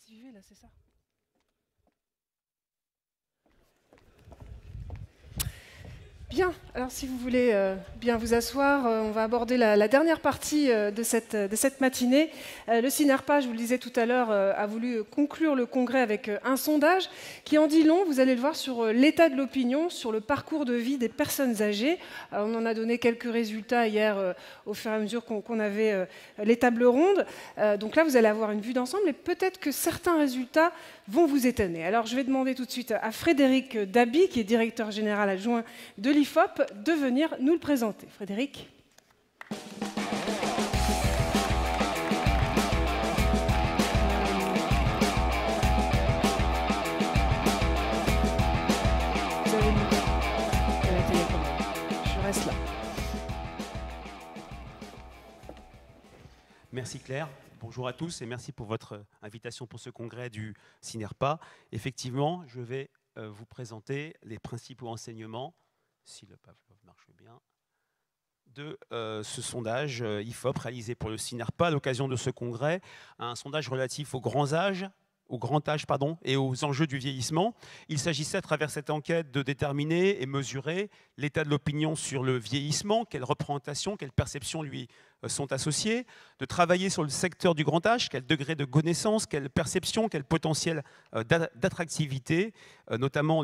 Suivez, là, c'est ça. Bien, alors si vous voulez bien vous asseoir, on va aborder la dernière partie de cette matinée. Le CINERPA, je vous le disais tout à l'heure, a voulu conclure le congrès avec un sondage qui en dit long, vous allez le voir, sur l'état de l'opinion, sur le parcours de vie des personnes âgées. On en a donné quelques résultats hier au fur et à mesure qu'on avait les tables rondes. Donc là, vous allez avoir une vue d'ensemble et peut-être que certains résultats vont vous étonner. Alors je vais demander tout de suite à Frédéric Dabi, qui est directeur général adjoint de l'IFOP, de venir nous le présenter. Frédéric. Vous avez mis la télécommande. Je reste là. Merci Claire. Bonjour à tous et merci pour votre invitation pour ce congrès du CINERPA. Effectivement, je vais vous présenter les principaux enseignements, si le Pavlov marche bien, de ce sondage IFOP réalisé pour le CINERPA à l'occasion de ce congrès, un sondage relatif aux grands âges, et aux enjeux du vieillissement. Il s'agissait à travers cette enquête de déterminer et mesurer l'état de l'opinion sur le vieillissement, quelle représentation, quelles perceptions lui sont associées, de travailler sur le secteur du grand âge, quel degré de connaissance, quelle perception, quel potentiel d'attractivité, notamment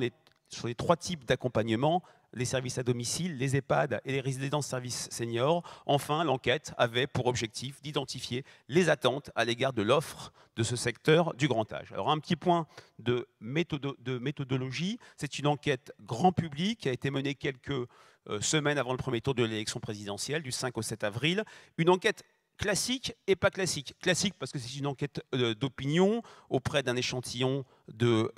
sur les 3 types d'accompagnement, les services à domicile, les EHPAD et les résidences services seniors. Enfin, l'enquête avait pour objectif d'identifier les attentes à l'égard de l'offre de ce secteur du grand âge. Alors, un petit point de méthodologie. C'est une enquête grand public qui a été menée quelques semaines avant le premier tour de l'élection présidentielle, du 5 au 7 avril. Une enquête classique et pas classique. Classique parce que c'est une enquête d'opinion auprès d'un échantillon de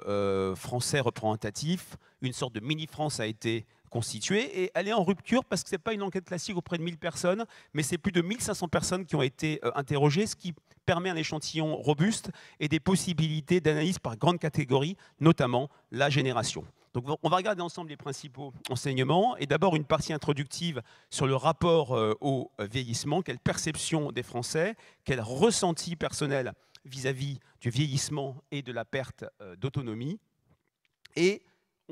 Français représentatifs. Une sorte de mini-France a été constituée et elle est en rupture parce que ce n'est pas une enquête classique auprès de 1000 personnes, mais c'est plus de 1500 personnes qui ont été interrogées, ce qui permet un échantillon robuste et des possibilités d'analyse par grande catégorie, notamment la génération. Donc on va regarder ensemble les principaux enseignements et d'abord une partie introductive sur le rapport au vieillissement, quelle perception des Français, quel ressenti personnel vis-à-vis du vieillissement et de la perte d'autonomie. Et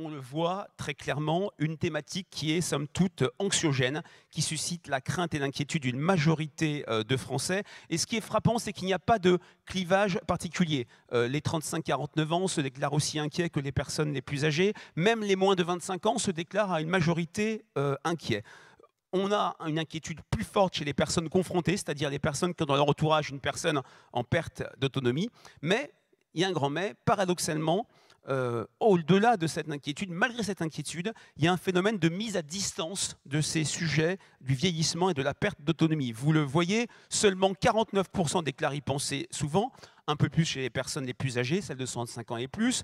on le voit très clairement, une thématique qui est somme toute anxiogène, qui suscite la crainte et l'inquiétude d'une majorité de Français. Et ce qui est frappant, c'est qu'il n'y a pas de clivage particulier. Les 35-49 ans se déclarent aussi inquiets que les personnes les plus âgées. Même les moins de 25 ans se déclarent à une majorité inquiets. On a une inquiétude plus forte chez les personnes confrontées, c'est-à-dire les personnes qui ont dans leur entourage une personne en perte d'autonomie. Mais, il y a un grand mais, paradoxalement, au-delà de cette inquiétude, malgré cette inquiétude, il y a un phénomène de mise à distance de ces sujets du vieillissement et de la perte d'autonomie. Vous le voyez, seulement 49% déclarent y penser souvent, un peu plus chez les personnes les plus âgées, celles de 65 ans et plus.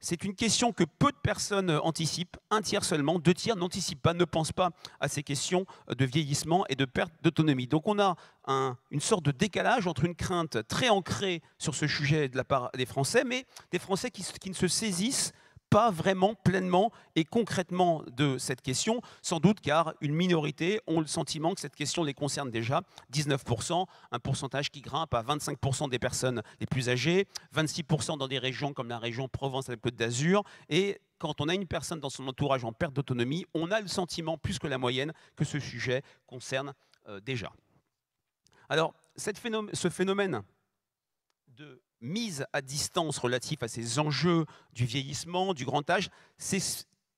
C'est une question que peu de personnes anticipent, 1/3 seulement, 2/3 n'anticipent pas, ne pensent pas à ces questions de vieillissement et de perte d'autonomie. Donc on a une sorte de décalage entre une crainte très ancrée sur ce sujet de la part des Français, mais des Français qui ne se saisissent pas vraiment pleinement et concrètement de cette question, sans doute car une minorité ont le sentiment que cette question les concerne déjà, 19%, un pourcentage qui grimpe à 25% des personnes les plus âgées, 26% dans des régions comme la région Provence-Alpes-Côte d'Azur, et quand on a une personne dans son entourage en perte d'autonomie, on a le sentiment, plus que la moyenne, que ce sujet concerne déjà. Alors, ce phénomène de mise à distance relatif à ces enjeux du vieillissement, du grand âge,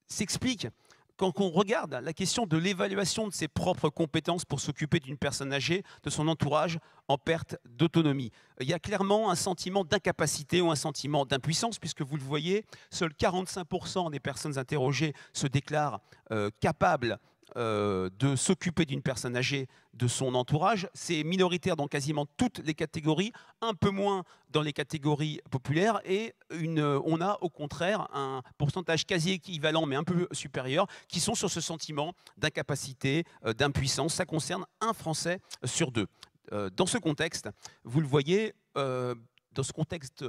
s'explique quand on regarde la question de l'évaluation de ses propres compétences pour s'occuper d'une personne âgée, de son entourage en perte d'autonomie. Il y a clairement un sentiment d'incapacité ou un sentiment d'impuissance, puisque vous le voyez, seuls 45% des personnes interrogées se déclarent capables de s'occuper d'une personne âgée de son entourage. C'est minoritaire dans quasiment toutes les catégories, un peu moins dans les catégories populaires, et on a au contraire un pourcentage quasi équivalent, mais un peu supérieur, qui sont sur ce sentiment d'incapacité, d'impuissance. Ça concerne un Français sur 2. Dans ce contexte, vous le voyez, dans ce contexte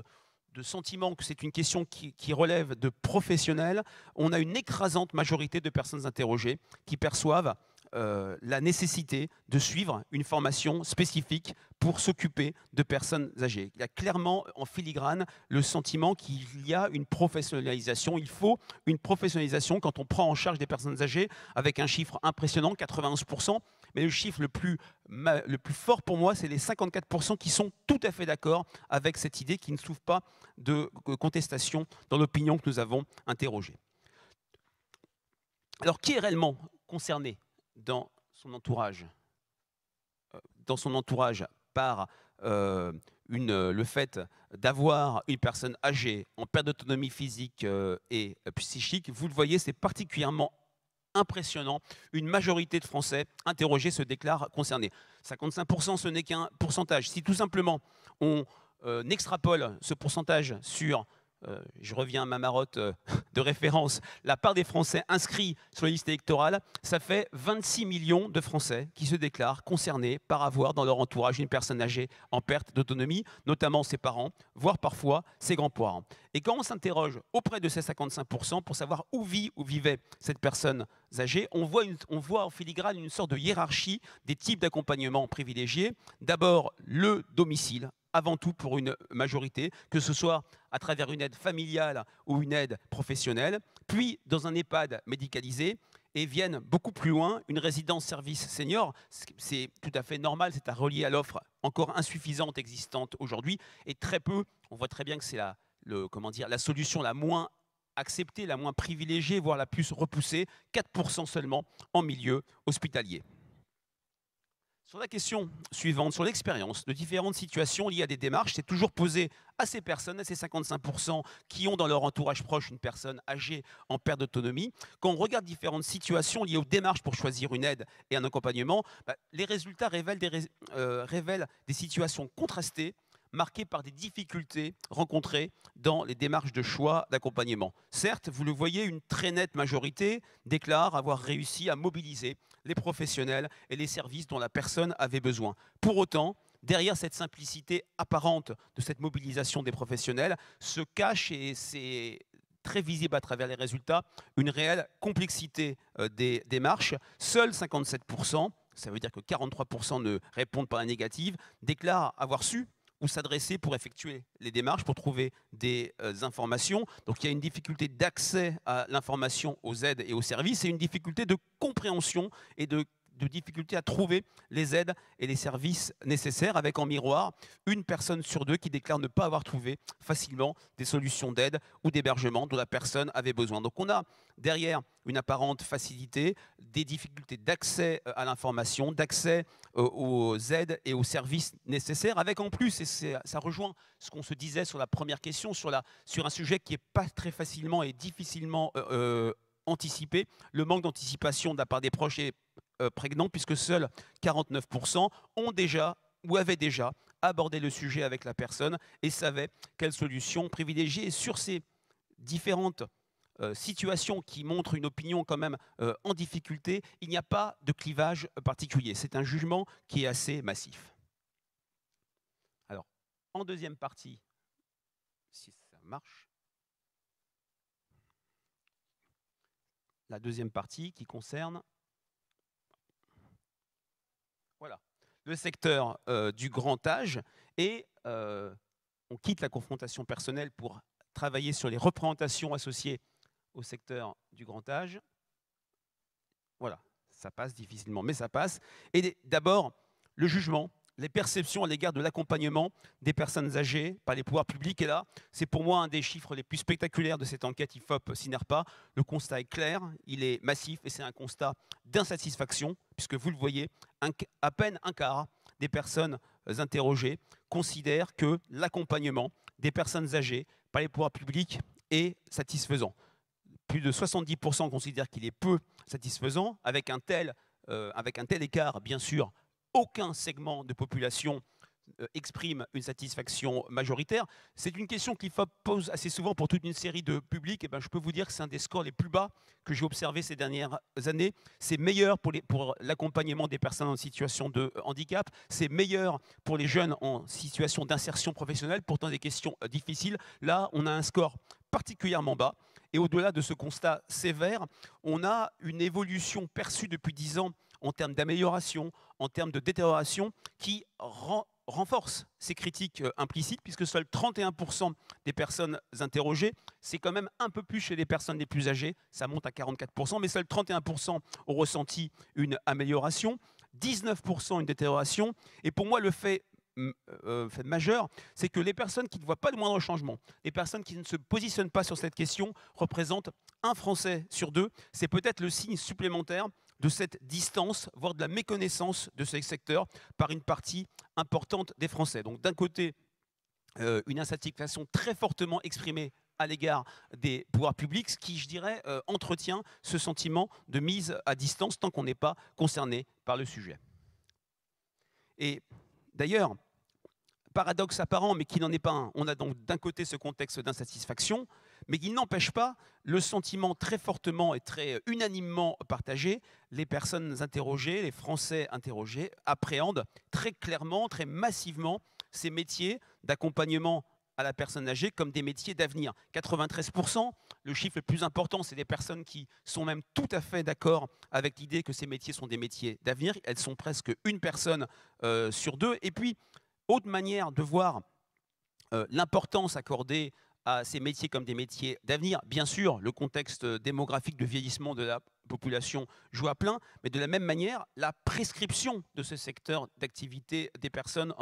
de sentiment que c'est une question qui relève de professionnels, on a une écrasante majorité de personnes interrogées qui perçoivent la nécessité de suivre une formation spécifique pour s'occuper de personnes âgées. Il y a clairement en filigrane le sentiment qu'il y a une professionnalisation. Il faut une professionnalisation quand on prend en charge des personnes âgées avec un chiffre impressionnant, 91%. Mais le chiffre le plus fort pour moi, c'est les 54% qui sont tout à fait d'accord avec cette idée, qui ne souffre pas de contestation dans l'opinion que nous avons interrogée. Alors, qui est réellement concerné dans son entourage par le fait d'avoir une personne âgée en perte d'autonomie physique et psychique? Vous le voyez, c'est particulièrement impressionnant. Une majorité de Français interrogés se déclarent concernés. 55%, ce n'est qu'un pourcentage. Si tout simplement on extrapole ce pourcentage sur, je reviens à ma marotte de référence, la part des Français inscrits sur les listes électorales, ça fait 26 millions de Français qui se déclarent concernés par avoir dans leur entourage une personne âgée en perte d'autonomie, notamment ses parents, voire parfois ses grands-parents. Et quand on s'interroge auprès de ces 55% pour savoir où vivait cette personne âgée, on voit en filigrane une sorte de hiérarchie des types d'accompagnement privilégiés. D'abord, le domicile, avant tout pour une majorité, que ce soit à travers une aide familiale ou une aide professionnelle, puis dans un EHPAD médicalisé, et viennent beaucoup plus loin, une résidence service senior. C'est tout à fait normal, c'est à relier à l'offre encore insuffisante existante aujourd'hui, et très peu, on voit très bien que c'est la solution la moins acceptée, la moins privilégiée, voire la plus repoussée, 4% seulement en milieu hospitalier. Sur la question suivante, sur l'expérience de différentes situations liées à des démarches, c'est toujours posé à ces personnes, à ces 55% qui ont dans leur entourage proche une personne âgée en perte d'autonomie. Quand on regarde différentes situations liées aux démarches pour choisir une aide et un accompagnement, les résultats révèlent des situations contrastées, marquées par des difficultés rencontrées dans les démarches de choix d'accompagnement. Certes, vous le voyez, une très nette majorité déclare avoir réussi à mobiliser les professionnels et les services dont la personne avait besoin. Pour autant, derrière cette simplicité apparente de cette mobilisation des professionnels se cache, et c'est très visible à travers les résultats, une réelle complexité des démarches. Seuls 57%, ça veut dire que 43% ne répondent pas à la négative, déclarent avoir su ou s'adresser pour effectuer les démarches, pour trouver des informations. Donc il y a une difficulté d'accès à l'information, aux aides et aux services, et une difficulté de compréhension et de difficulté à trouver les aides et les services nécessaires, avec en miroir une personne sur deux qui déclare ne pas avoir trouvé facilement des solutions d'aide ou d'hébergement dont la personne avait besoin. Donc on a derrière une apparente facilité, des difficultés d'accès à l'information, d'accès aux aides et aux services nécessaires, avec en plus, et ça rejoint ce qu'on se disait sur la première question, sur un sujet qui n'est pas très facilement et difficilement anticipé, le manque d'anticipation de la part des proches est prégnant, puisque seuls 49% ont déjà ou avaient déjà abordé le sujet avec la personne et savaient quelle solution privilégier. Et sur ces différentes situations qui montrent une opinion quand même en difficulté, il n'y a pas de clivage particulier. C'est un jugement qui est assez massif. Alors, en deuxième partie, si ça marche, la deuxième partie qui concerne le secteur du grand âge, et on quitte la confrontation personnelle pour travailler sur les représentations associées au secteur du grand âge. Voilà, ça passe difficilement, mais ça passe. Et d'abord, le jugement, les perceptions à l'égard de l'accompagnement des personnes âgées par les pouvoirs publics. Et là, c'est pour moi un des chiffres les plus spectaculaires de cette enquête IFOP-SINERPA. Le constat est clair, il est massif, et c'est un constat d'insatisfaction, puisque vous le voyez, à peine un quart des personnes interrogées considèrent que l'accompagnement des personnes âgées par les pouvoirs publics est satisfaisant. Plus de 70% considèrent qu'il est peu satisfaisant. Avec un tel écart, bien sûr, aucun segment de population exprime une satisfaction majoritaire. C'est une question que l'IFOP pose assez souvent pour toute une série de publics. Et ben, je peux vous dire que c'est un des scores les plus bas que j'ai observé ces dernières années. C'est meilleur pour l'accompagnement des personnes en situation de handicap. C'est meilleur pour les jeunes en situation d'insertion professionnelle. Pourtant, des questions difficiles. Là, on a un score particulièrement bas. Et au-delà de ce constat sévère, on a une évolution perçue depuis 10 ans en termes d'amélioration, en termes de détérioration, qui renforce ces critiques implicites, puisque seuls 31% des personnes interrogées, c'est quand même un peu plus chez les personnes les plus âgées, ça monte à 44%, mais seuls 31% ont ressenti une amélioration, 19% une détérioration, et pour moi le fait majeur, c'est que les personnes qui ne voient pas le moindre changement, les personnes qui ne se positionnent pas sur cette question représentent un Français sur deux. C'est peut-être le signe supplémentaire de cette distance, voire de la méconnaissance de ce secteur par une partie importante des Français. Donc d'un côté, une insatisfaction très fortement exprimée à l'égard des pouvoirs publics, ce qui, je dirais, entretient ce sentiment de mise à distance tant qu'on n'est pas concerné par le sujet. Et d'ailleurs, paradoxe apparent, mais qui n'en est pas un, on a donc d'un côté ce contexte d'insatisfaction, mais qui n'empêche pas le sentiment très fortement et très unanimement partagé. Les personnes interrogées, les Français interrogés, appréhendent très clairement, très massivement ces métiers d'accompagnement à la personne âgée comme des métiers d'avenir. 93%, le chiffre le plus important, c'est des personnes qui sont même tout à fait d'accord avec l'idée que ces métiers sont des métiers d'avenir. Elles sont presque une personne sur deux. Et puis, autre manière de voir l'importance accordée à ces métiers comme des métiers d'avenir. Bien sûr, le contexte démographique de vieillissement de la population joue à plein, mais de la même manière, la prescription de ce secteur d'activité des personnes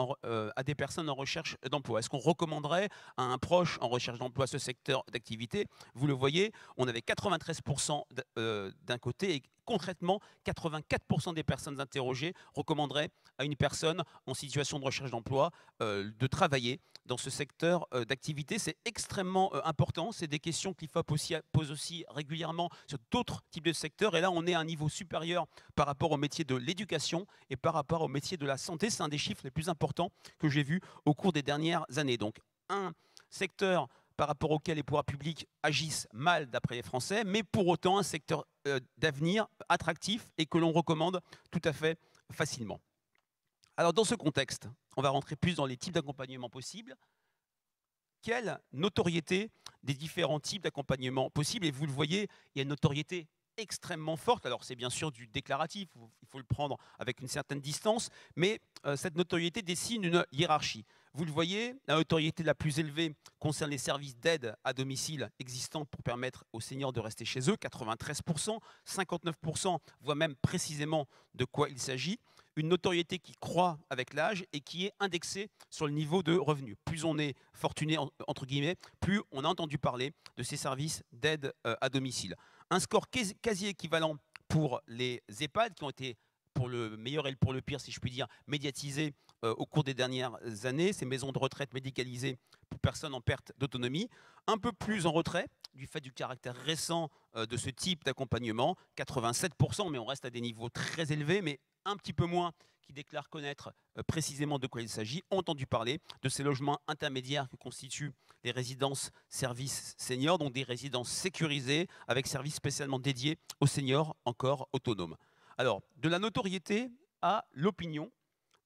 à des personnes en recherche d'emploi. Est-ce qu'on recommanderait à un proche en recherche d'emploi ce secteur d'activité? Vous le voyez, on avait 93% d'un côté et concrètement, 84% des personnes interrogées recommanderaient à une personne en situation de recherche d'emploi de travailler dans ce secteur d'activité. C'est extrêmement important. C'est des questions que l'IFOP pose aussi régulièrement sur d'autres types de secteurs. Et là, on est à un niveau supérieur par rapport au métier de l'éducation et par rapport au métier de la santé. C'est un des chiffres les plus importants que j'ai vus au cours des dernières années. Donc, un secteur par rapport auquel les pouvoirs publics agissent mal d'après les Français, mais pour autant un secteur d'avenir attractif et que l'on recommande tout à fait facilement. Alors dans ce contexte, on va rentrer plus dans les types d'accompagnement possibles. Quelle notoriété des différents types d'accompagnement possibles? Et vous le voyez, il y a une notoriété extrêmement forte. Alors c'est bien sûr du déclaratif, il faut le prendre avec une certaine distance, mais cette notoriété dessine une hiérarchie. Vous le voyez, la notoriété la plus élevée concerne les services d'aide à domicile existants pour permettre aux seniors de rester chez eux, 93%, 59% voient même précisément de quoi il s'agit. Une notoriété qui croît avec l'âge et qui est indexée sur le niveau de revenus. Plus on est fortuné, entre guillemets, plus on a entendu parler de ces services d'aide à domicile. Un score quasi équivalent pour les EHPAD qui ont été, pour le meilleur et pour le pire, si je puis dire, médiatisés au cours des dernières années, ces maisons de retraite médicalisées pour personnes en perte d'autonomie, un peu plus en retrait du fait du caractère récent de ce type d'accompagnement, 87%, mais on reste à des niveaux très élevés, mais un petit peu moins qui déclarent connaître précisément de quoi il s'agit, ont entendu parler de ces logements intermédiaires que constituent les résidences services seniors, donc des résidences sécurisées avec services spécialement dédiés aux seniors encore autonomes. Alors, de la notoriété à l'opinion,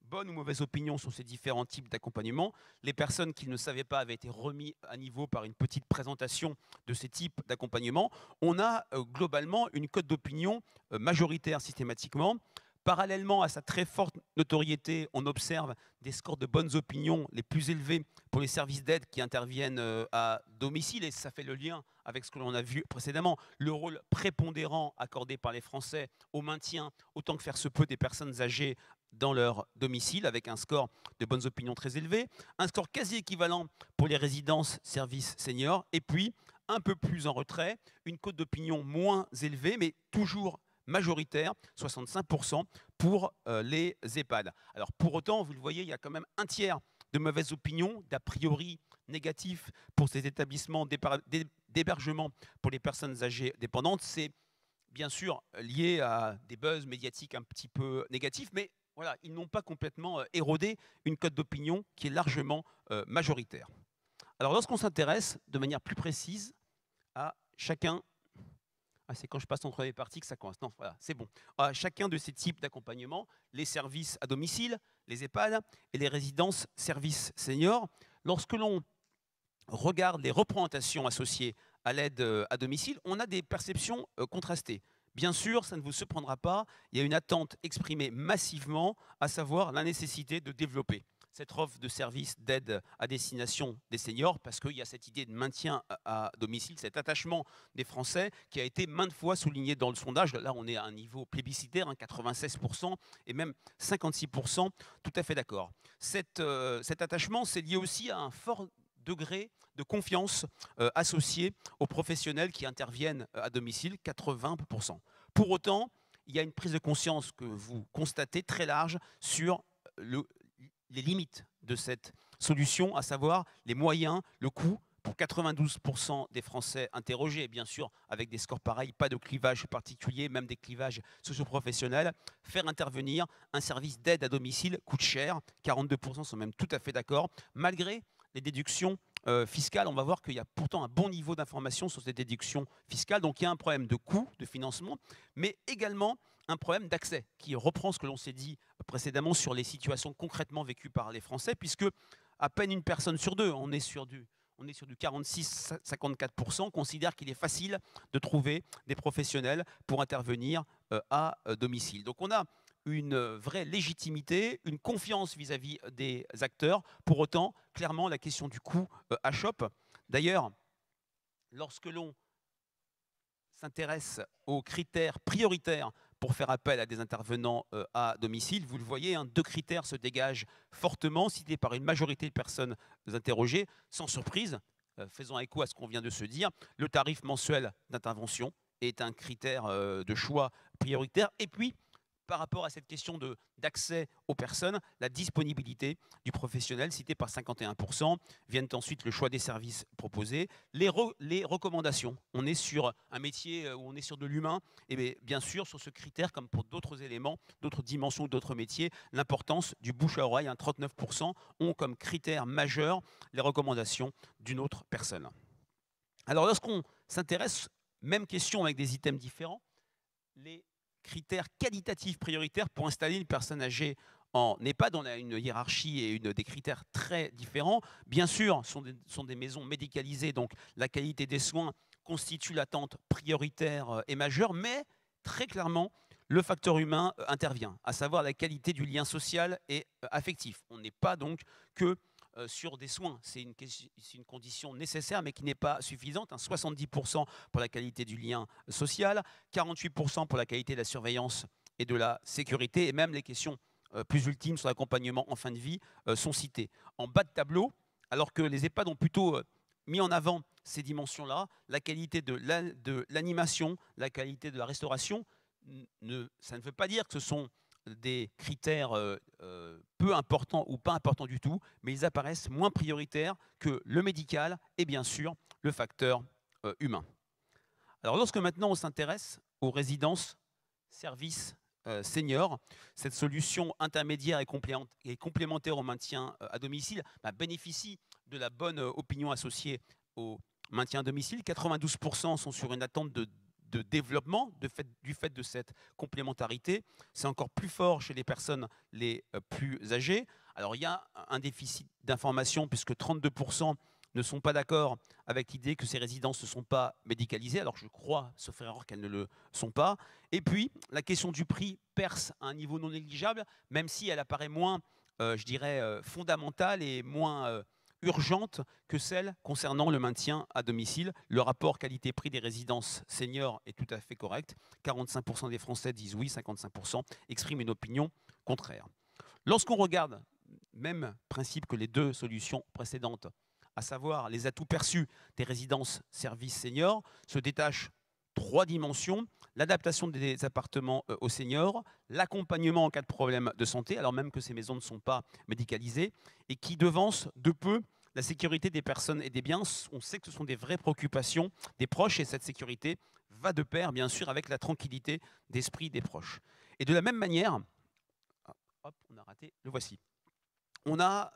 bonne ou mauvaise opinion sur ces différents types d'accompagnement. Les personnes qui ne le savaient pas avaient été remis à niveau par une petite présentation de ces types d'accompagnement. On a globalement une cote d'opinion majoritaire systématiquement. Parallèlement à sa très forte notoriété, on observe des scores de bonnes opinions les plus élevés pour les services d'aide qui interviennent à domicile. Et ça fait le lien avec ce que l'on a vu précédemment, le rôle prépondérant accordé par les Français au maintien, autant que faire se peut, des personnes âgées dans leur domicile, avec un score de bonnes opinions très élevé. Un score quasi équivalent pour les résidences services seniors. Et puis, un peu plus en retrait, une cote d'opinion moins élevée, mais toujours majoritaire, 65% pour les EHPAD. Alors pour autant, vous le voyez, il y a quand même un tiers de mauvaises opinions, d'a priori négatifs pour ces établissements d'hébergement pour les personnes âgées dépendantes. C'est bien sûr lié à des buzz médiatiques un petit peu négatifs, mais voilà, ils n'ont pas complètement érodé une cote d'opinion qui est largement majoritaire. Alors lorsqu'on s'intéresse de manière plus précise à chacun. Ah, c'est quand je passe entre les parties que ça coince. Non, voilà, c'est bon. À chacun de ces types d'accompagnement, les services à domicile, les EHPAD et les résidences services seniors, lorsque l'on regarde les représentations associées à l'aide à domicile, on a des perceptions contrastées. Bien sûr, ça ne vous surprendra pas, il y a une attente exprimée massivement, à savoir la nécessité de développer cette offre de services d'aide à destination des seniors, parce qu'il y a cette idée de maintien à domicile, cet attachement des Français qui a été maintes fois souligné dans le sondage. Là, on est à un niveau plébiscitaire, 96% et même 56%, tout à fait d'accord. Cet attachement, c'est lié aussi à un fort degré de confiance associé aux professionnels qui interviennent à domicile, 80%. Pour autant, il y a une prise de conscience que vous constatez très large sur les limites de cette solution, à savoir les moyens, le coût. Pour 92% des Français interrogés, bien sûr, avec des scores pareils, pas de clivage particulier, même des clivages socio-professionnels, faire intervenir un service d'aide à domicile coûte cher. 42% sont même tout à fait d'accord, malgré les déductions fiscales. On va voir qu'il y a pourtant un bon niveau d'information sur ces déductions fiscales. Donc il y a un problème de coût, de financement, mais également un problème d'accès, qui reprend ce que l'on s'est dit précédemment sur les situations concrètement vécues par les Français, puisque à peine une personne sur deux, on est sur du 46-54%, considère qu'il est facile de trouver des professionnels pour intervenir à domicile. Donc on a une vraie légitimité, une confiance vis-à-vis des acteurs. Pour autant, clairement, la question du coût achoppe. D'ailleurs, lorsque l'on s'intéresse aux critères prioritaires pour faire appel à des intervenants à domicile, vous le voyez, deux critères se dégagent fortement, cités par une majorité de personnes interrogées. Sans surprise, faisant écho à ce qu'on vient de se dire, le tarif mensuel d'intervention est un critère de choix prioritaire. Et puis, par rapport à cette question d'accès aux personnes, la disponibilité du professionnel, citée par 51%, viennent ensuite le choix des services proposés, les recommandations. On est sur un métier où on est sur de l'humain, et bien sûr, sur ce critère, comme pour d'autres éléments, d'autres dimensions, d'autres métiers, l'importance du bouche à oreille. 39% ont comme critère majeur les recommandations d'une autre personne. Alors, lorsqu'on s'intéresse, même question avec des items différents, les critères qualitatifs prioritaires pour installer une personne âgée en EHPAD. On a une hiérarchie et des critères très différents. Bien sûr, ce sont des maisons médicalisées, donc la qualité des soins constitue l'attente prioritaire et majeure, mais très clairement, le facteur humain intervient, à savoir la qualité du lien social et affectif. On n'est pas donc que sur des soins. C'est une condition nécessaire, mais qui n'est pas suffisante. 70% pour la qualité du lien social, 48% pour la qualité de la surveillance et de la sécurité, et même les questions plus ultimes sur l'accompagnement en fin de vie sont citées. En bas de tableau, alors que les EHPAD ont plutôt mis en avant ces dimensions-là, la qualité de l'animation, la qualité de la restauration, ça ne veut pas dire que ce sont des critères peu importants ou pas importants du tout, mais ils apparaissent moins prioritaires que le médical et bien sûr le facteur humain. Alors lorsque maintenant on s'intéresse aux résidences services seniors, cette solution intermédiaire et complémentaire au maintien à domicile bénéficie de la bonne opinion associée au maintien à domicile. 92% sont sur une attente de développement du fait de cette complémentarité. C'est encore plus fort chez les personnes les plus âgées. Alors il y a un déficit d'information puisque 32% ne sont pas d'accord avec l'idée que ces résidences ne sont pas médicalisées, alors je crois, sauf erreur, qu'elles ne le sont pas. Et puis la question du prix perce à un niveau non négligeable, même si elle apparaît moins, je dirais, fondamentale et moins urgente que celle concernant le maintien à domicile. Le rapport qualité-prix des résidences seniors est tout à fait correct. 45% des Français disent oui, 55% expriment une opinion contraire. Lorsqu'on regarde, même principe que les deux solutions précédentes, à savoir les atouts perçus des résidences services seniors, se détachent trois dimensions: l'adaptation des appartements aux seniors, l'accompagnement en cas de problème de santé, alors même que ces maisons ne sont pas médicalisées, et qui devancent de peu la sécurité des personnes et des biens. On sait que ce sont des vraies préoccupations des proches, et cette sécurité va de pair, bien sûr, avec la tranquillité d'esprit des proches. Et de la même manière, hop, on a raté, le voici. On a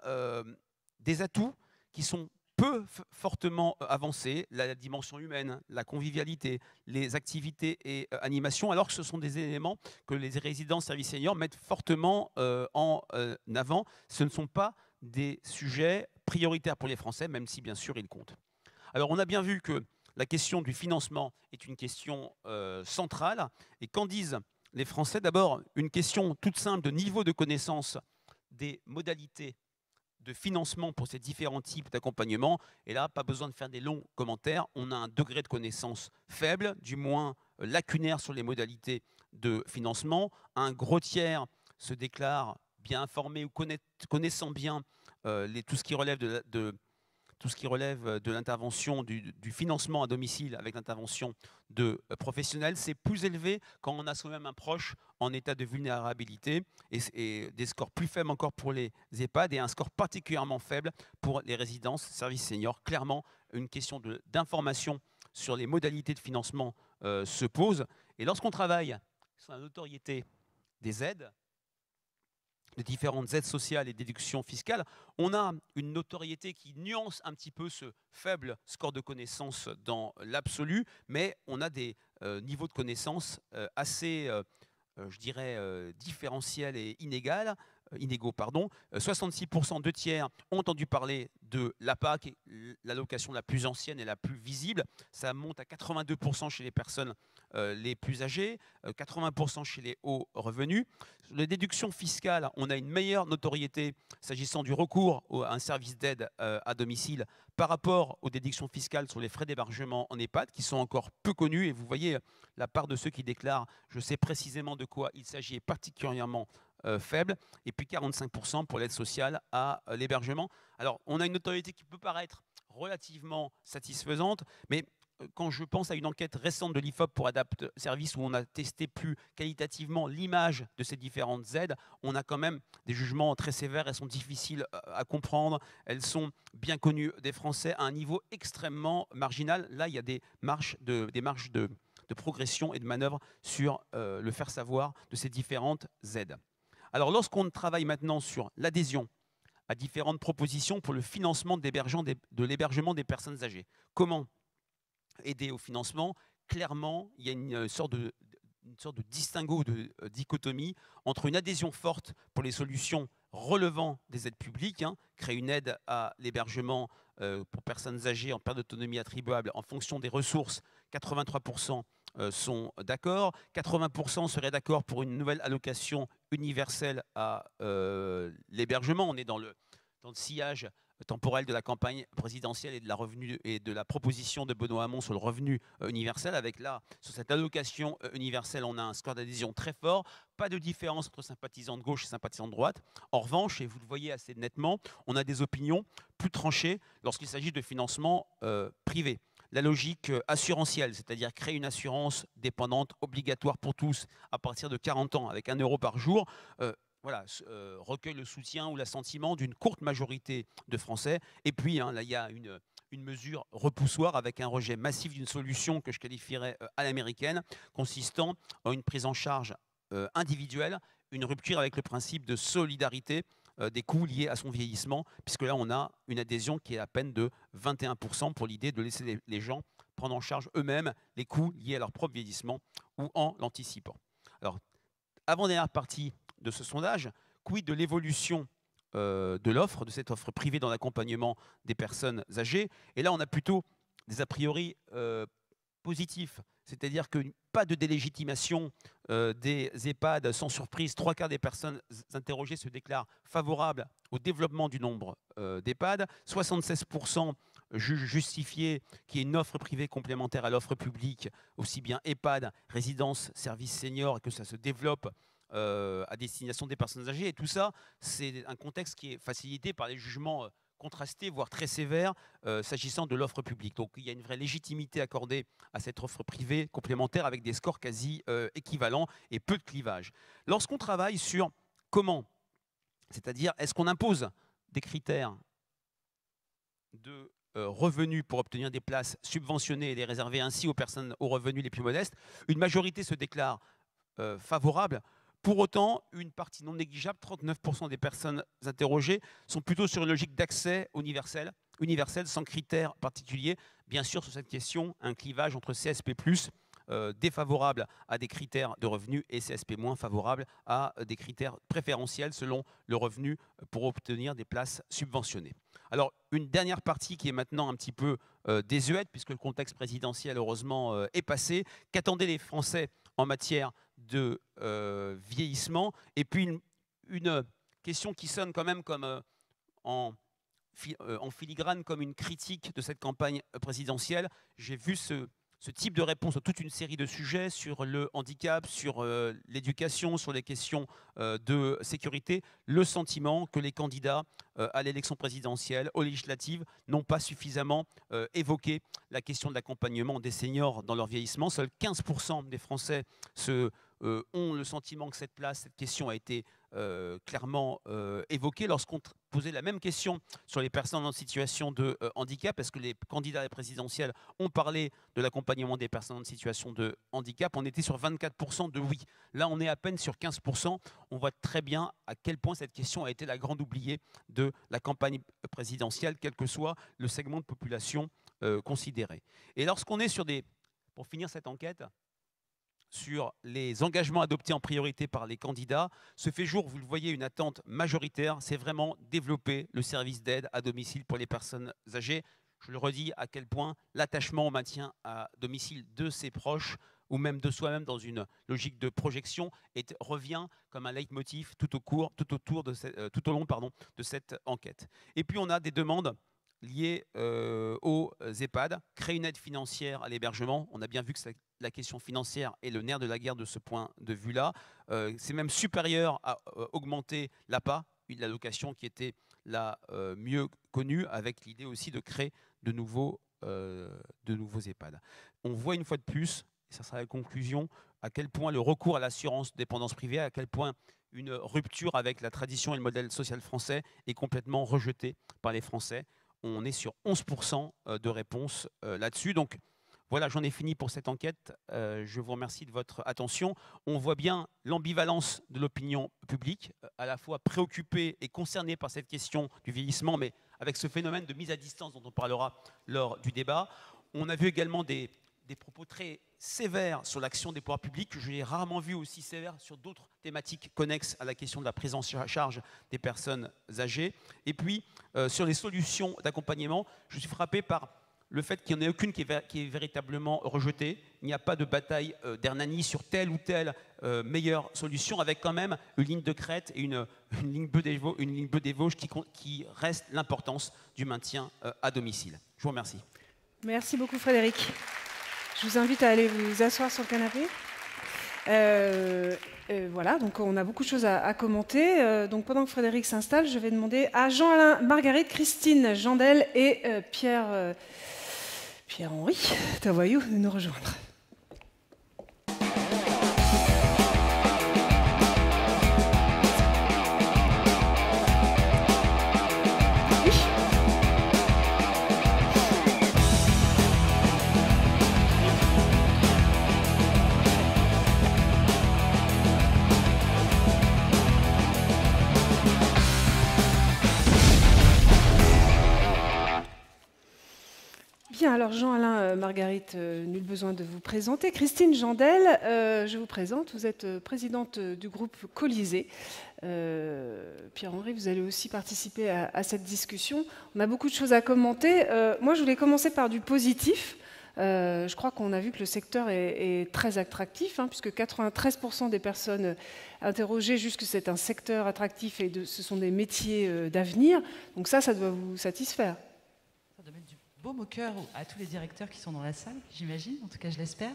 des atouts qui sont peu fortement avancés, la dimension humaine, la convivialité, les activités et animations, alors que ce sont des éléments que les résidences services seniors mettent fortement en avant. Ce ne sont pas des sujets prioritaires pour les Français, même si bien sûr ils comptent. Alors on a bien vu que la question du financement est une question centrale. Et qu'en disent les Français? D'abord, une question toute simple de niveau de connaissance des modalités de financement pour ces différents types d'accompagnement. Et là, pas besoin de faire des longs commentaires. On a un degré de connaissance faible, du moins lacunaire sur les modalités de financement. Un gros tiers se déclare bien informé ou connaissant bien tout ce qui relève de l'intervention du financement à domicile avec l'intervention de professionnels. C'est plus élevé quand on a soi-même un proche en état de vulnérabilité et des scores plus faibles encore pour les EHPAD et un score particulièrement faible pour les résidences, services seniors. Clairement, une question d'information sur les modalités de financement se pose. Et lorsqu'on travaille sur la notoriété des aides, de différentes aides sociales et déductions fiscales, on a une notoriété qui nuance un petit peu ce faible score de connaissance dans l'absolu, mais on a des niveaux de connaissance assez, je dirais, différentiels et inégaux. 66%, 2 tiers, ont entendu parler de l'APA, qui est l'allocation la plus ancienne et la plus visible. Ça monte à 82% chez les personnes les plus âgées, 80% chez les hauts revenus. Les déductions fiscales, on a une meilleure notoriété s'agissant du recours à un service d'aide à domicile par rapport aux déductions fiscales sur les frais d'hébergement en EHPAD, qui sont encore peu connus. Et vous voyez la part de ceux qui déclarent « je sais précisément de quoi il s'agit » est particulièrement faible. Et puis 45% pour l'aide sociale à l'hébergement. Alors, on a une notoriété qui peut paraître relativement satisfaisante, mais quand je pense à une enquête récente de l'IFOP pour Adapt Service où on a testé plus qualitativement l'image de ces différentes aides, on a quand même des jugements très sévères. Elles sont difficiles à comprendre. Elles sont bien connues des Français à un niveau extrêmement marginal. Là, il y a des marges de progression et de manœuvre sur le faire savoir de ces différentes aides. Alors, lorsqu'on travaille maintenant sur l'adhésion à différentes propositions pour le financement de l'hébergement des personnes âgées, comment aider au financement? Clairement, il y a une sorte de distinguo, de dichotomie entre une adhésion forte pour les solutions relevant des aides publiques, créer une aide à l'hébergement pour personnes âgées en perte d'autonomie attribuable en fonction des ressources. 83% sont d'accord, 80% seraient d'accord pour une nouvelle allocation universelle à l'hébergement. On est dans le sillage temporel de la campagne présidentielle et de la proposition de Benoît Hamon sur le revenu universel. Avec là, sur cette allocation universelle, on a un score d'adhésion très fort. Pas de différence entre sympathisants de gauche et sympathisants de droite. En revanche, et vous le voyez assez nettement, on a des opinions plus tranchées lorsqu'il s'agit de financement privé. La logique assurantielle, c'est-à-dire créer une assurance dépendante obligatoire pour tous à partir de 40 ans avec 1 € par jour, recueille le soutien ou l'assentiment d'une courte majorité de Français. Et puis, là, il y a une mesure repoussoire avec un rejet massif d'une solution que je qualifierais à l'américaine, consistant en une prise en charge individuelle, une rupture avec le principe de solidarité des coûts liés à son vieillissement, puisque là, on a une adhésion qui est à peine de 21% pour l'idée de laisser les gens prendre en charge eux-mêmes les coûts liés à leur propre vieillissement ou en l'anticipant. Alors, avant-dernière partie de ce sondage, quid de l'évolution de l'offre, de cette offre privée dans l'accompagnement des personnes âgées? Et là, on a plutôt des a priori positifs, c'est-à-dire que pas de délégitimation des EHPAD. Sans surprise, 3/4 des personnes interrogées se déclarent favorables au développement du nombre d'EHPAD. 76% jugent justifié qu'il y ait une offre privée complémentaire à l'offre publique, aussi bien EHPAD, résidence, services seniors, et que ça se développe à destination des personnes âgées. Et tout ça, c'est un contexte qui est facilité par les jugements contrastés, voire très sévères, s'agissant de l'offre publique. Donc il y a une vraie légitimité accordée à cette offre privée complémentaire avec des scores quasi équivalents et peu de clivage. Lorsqu'on travaille sur comment, c'est-à-dire est-ce qu'on impose des critères de revenus pour obtenir des places subventionnées et les réserver ainsi aux personnes aux revenus les plus modestes, une majorité se déclare favorable. Pour autant, une partie non négligeable, 39% des personnes interrogées, sont plutôt sur une logique d'accès universel sans critères particuliers. Bien sûr, sur cette question, un clivage entre CSP+, défavorable à des critères de revenus et CSP moins favorable à des critères préférentiels selon le revenu pour obtenir des places subventionnées. Alors, une dernière partie qui est maintenant un petit peu désuète, puisque le contexte présidentiel, heureusement, est passé. Qu'attendaient les Français en matière de vieillissement? Et puis, une question qui sonne quand même comme en filigrane, comme une critique de cette campagne présidentielle. J'ai vu ce type de réponse à toute une série de sujets sur le handicap, sur l'éducation, sur les questions de sécurité, le sentiment que les candidats à l'élection présidentielle, aux législatives, n'ont pas suffisamment évoqué la question de l'accompagnement des seniors dans leur vieillissement. Seuls 15% des Français ont le sentiment que cette question a été clairement évoquée. Lorsqu'on posait la même question sur les personnes en situation de handicap, est-ce que les candidats présidentiels ont parlé de l'accompagnement des personnes en situation de handicap? On était sur 24% de oui. Là, on est à peine sur 15%. On voit très bien à quel point cette question a été la grande oubliée de la campagne présidentielle, quel que soit le segment de population considéré. Et lorsqu'on est pour finir cette enquête, sur les engagements adoptés en priorité par les candidats, se fait jour, vous le voyez, une attente majoritaire, c'est vraiment développer le service d'aide à domicile pour les personnes âgées. Je le redis, à quel point l'attachement au maintien à domicile de ses proches ou même de soi-même dans une logique de projection revient comme un leitmotiv tout au long de cette enquête. Et puis on a des demandes liées aux EHPAD, créer une aide financière à l'hébergement. On a bien vu que la question financière est le nerf de la guerre de ce point de vue-là. C'est même supérieur à augmenter l'APA, l'allocation qui était la mieux connue, avec l'idée aussi de créer de nouveaux EHPAD. On voit une fois de plus, et ça sera la conclusion, à quel point le recours à l'assurance dépendance privée, à quel point une rupture avec la tradition et le modèle social français est complètement rejetée par les Français. On est sur 11% de réponses là-dessus. Donc voilà, j'en ai fini pour cette enquête. Je vous remercie de votre attention. On voit bien l'ambivalence de l'opinion publique, à la fois préoccupée et concernée par cette question du vieillissement, mais avec ce phénomène de mise à distance dont on parlera lors du débat. On a vu également des propos très sévères sur l'action des pouvoirs publics, que j'ai rarement vu aussi sévères sur d'autres thématiques connexes à la question de la prise en charge des personnes âgées. Et puis, sur les solutions d'accompagnement, je suis frappé par le fait qu'il n'y en ait aucune qui est véritablement rejetée. Il n'y a pas de bataille d'Hernani sur telle ou telle meilleure solution, avec quand même une ligne de crête et une ligne bleue des Vosges qui reste l'importance du maintien à domicile. Je vous remercie. Merci beaucoup Frédéric. Je vous invite à aller vous asseoir sur le canapé. Voilà, donc on a beaucoup de choses à commenter. Donc pendant que Frédéric s'installe, je vais demander à Jean-Alain, Marguerite, Christine, Jandel et Pierre-Henri Tavoyou de nous rejoindre. Bien, alors Jean-Alain, Marguerite, nul besoin de vous présenter. Christine Jandel, je vous présente. Vous êtes présidente du groupe Colisée. Pierre-Henri, vous allez aussi participer à cette discussion. On a beaucoup de choses à commenter. Moi, je voulais commencer par du positif. Je crois qu'on a vu que le secteur est très attractif, puisque 93% des personnes interrogées jugent que c'est un secteur attractif et ce sont des métiers d'avenir. Donc ça doit vous satisfaire. Ça doit mettre du baume au cœur à tous les directeurs qui sont dans la salle, j'imagine, en tout cas je l'espère.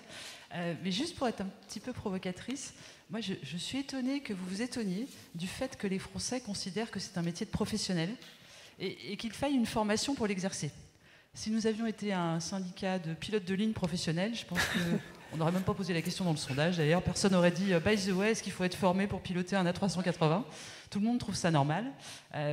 Mais juste pour être un petit peu provocatrice, moi je suis étonnée que vous vous étonniez du fait que les Français considèrent que c'est un métier de professionnel et qu'il faille une formation pour l'exercer. Si nous avions été un syndicat de pilotes de ligne professionnels, je pense qu'on n'aurait même pas posé la question dans le sondage. D'ailleurs, personne n'aurait dit « By the way, est-ce qu'il faut être formé pour piloter un A380 ?» Tout le monde trouve ça normal.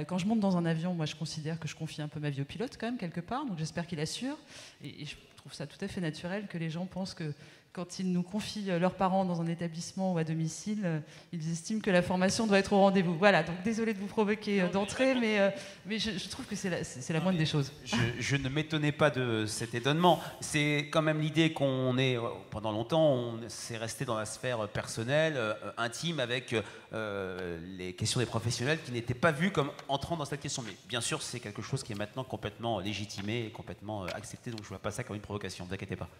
Quand je monte dans un avion, moi je considère que je confie un peu ma vie au pilote quand même, quelque part, donc j'espère qu'il assure. Et je trouve ça tout à fait naturel que les gens pensent que quand ils nous confient leurs parents dans un établissement ou à domicile, ils estiment que la formation doit être au rendez-vous. Voilà, donc désolé de vous provoquer d'entrée, mais je trouve que c'est la moindre des choses. Je ne m'étonnais pas de cet étonnement. C'est quand même l'idée qu'on est, pendant longtemps, on s'est resté dans la sphère personnelle, intime, avec les questions des professionnels qui n'étaient pas vues comme entrant dans cette question. Mais bien sûr, c'est quelque chose qui est maintenant complètement légitimé et complètement accepté, donc je ne vois pas ça comme une provocation, ne vous inquiétez pas.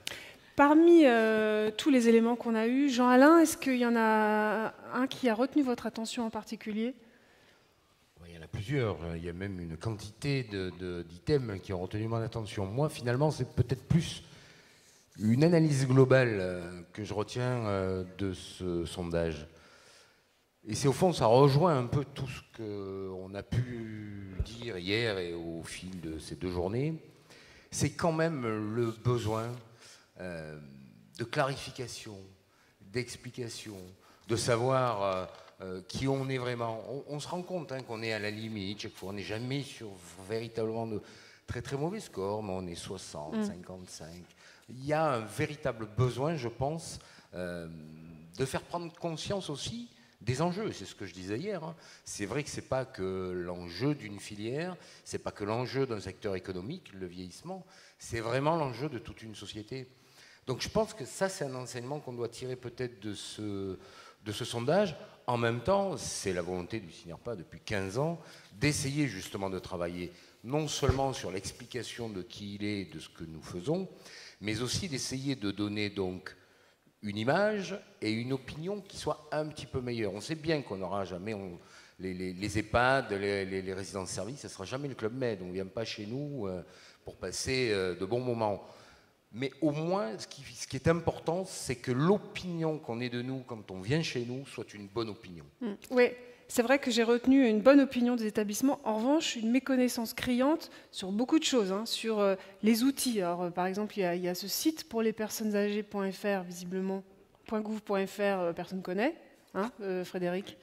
Parmi tous les éléments qu'on a eus, Jean-Alain, est-ce qu'il y en a un qui a retenu votre attention en particulier ? Il y en a plusieurs. Il y a même une quantité d'items qui ont retenu mon attention. Moi, finalement, c'est peut-être plus une analyse globale que je retiens de ce sondage. Et c'est au fond, ça rejoint un peu tout ce qu'on a pu dire hier et au fil de ces 2 journées. C'est quand même le besoin de clarification, d'explication, de savoir qui on est vraiment. On se rend compte qu'on est à la limite, chaque fois on n'est jamais sur véritablement de très très mauvais scores, mais on est 60, 55. Il y a un véritable besoin, je pense, de faire prendre conscience aussi des enjeux. C'est ce que je disais hier. C'est vrai que c'est pas que l'enjeu d'une filière, c'est pas que l'enjeu d'un secteur économique, le vieillissement, c'est vraiment l'enjeu de toute une société. Donc je pense que ça, c'est un enseignement qu'on doit tirer peut-être de ce sondage. En même temps, c'est la volonté du CINERPA depuis 15 ans d'essayer justement de travailler non seulement sur l'explication de qui il est, de ce que nous faisons, mais aussi d'essayer de donner donc une image et une opinion qui soit un petit peu meilleure. On sait bien qu'on n'aura jamais... les EHPAD, les résidences-services, ça ne sera jamais le Club Med. On ne vient pas chez nous pour passer de bons moments. Mais au moins, ce qui est important, c'est que l'opinion qu'on ait de nous quand on vient chez nous soit une bonne opinion. Oui, c'est vrai que j'ai retenu une bonne opinion des établissements. En revanche, une méconnaissance criante sur beaucoup de choses, sur les outils. Alors, par exemple, il y a ce site pour les personnes âgées.fr, visiblement, .gouv.fr, personne ne connaît, Frédéric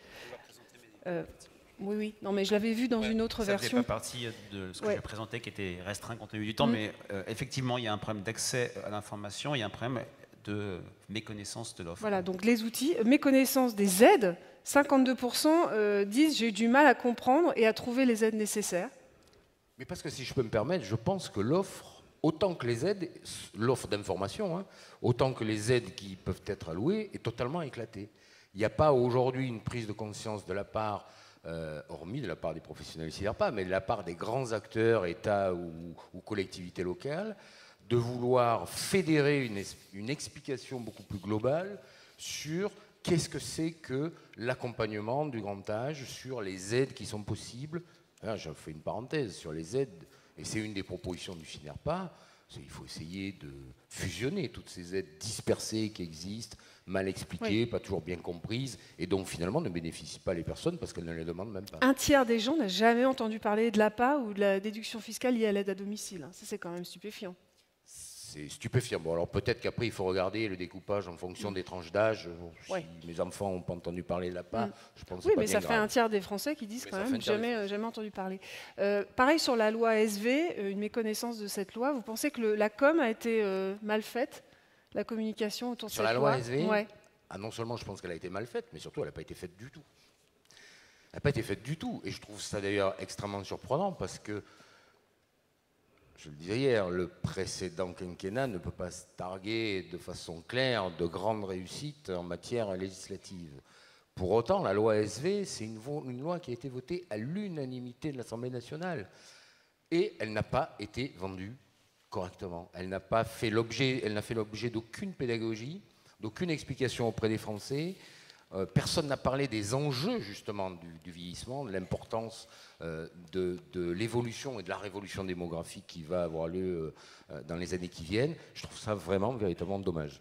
Oui. Non, mais je l'avais vu dans une autre version. Ça ne faisait pas partie de ce que je présentais, qui était restreint compte tenu du temps, mais effectivement, il y a un problème d'accès à l'information, il y a un problème de méconnaissance de l'offre. Voilà, donc les outils, méconnaissance des aides, 52% disent « j'ai eu du mal à comprendre et à trouver les aides nécessaires ». Mais parce que si je peux me permettre, je pense que l'offre, autant que les aides, l'offre d'information, autant que les aides qui peuvent être allouées, est totalement éclatée. Il n'y a pas aujourd'hui une prise de conscience de la part... hormis de la part des professionnels CINERPA, mais de la part des grands acteurs, États ou collectivités locales, de vouloir fédérer une explication beaucoup plus globale sur qu'est-ce que c'est que l'accompagnement du grand âge, sur les aides qui sont possibles. Là, je fais une parenthèse sur les aides, et c'est une des propositions du CINERPA. Il faut essayer de fusionner toutes ces aides dispersées qui existent, mal expliquées, pas toujours bien comprises, et donc finalement ne bénéficient pas les personnes parce qu'elles ne les demandent même pas. Un tiers des gens n'a jamais entendu parler de l'APA ou de la déduction fiscale liée à l'aide à domicile. Ça, c'est quand même stupéfiant. C'est stupéfiant. Bon, alors peut-être qu'après, il faut regarder le découpage en fonction des tranches d'âge. Si mes enfants n'ont pas entendu parler de l'APA, je pense que c'est pas bien grave. Oui, mais ça fait un tiers des Français qui disent quand même jamais entendu parler. Pareil sur la loi ASV, une méconnaissance de cette loi. Vous pensez que la com a été mal faite, la communication autour de cette loi ? Sur la loi ASV, non seulement je pense qu'elle a été mal faite, mais surtout elle n'a pas été faite du tout. Elle n'a pas été faite du tout. Et je trouve ça d'ailleurs extrêmement surprenant parce que, je le disais hier, le précédent quinquennat ne peut pas se targuer de façon claire de grandes réussites en matière législative. Pour autant, la loi ASV, c'est une loi qui a été votée à l'unanimité de l'Assemblée nationale. Et elle n'a pas été vendue correctement. Elle n'a fait l'objet d'aucune pédagogie, d'aucune explication auprès des Français. Personne n'a parlé des enjeux justement du vieillissement, de l'importance de l'évolution et de la révolution démographique qui va avoir lieu dans les années qui viennent. Je trouve ça vraiment véritablement dommage.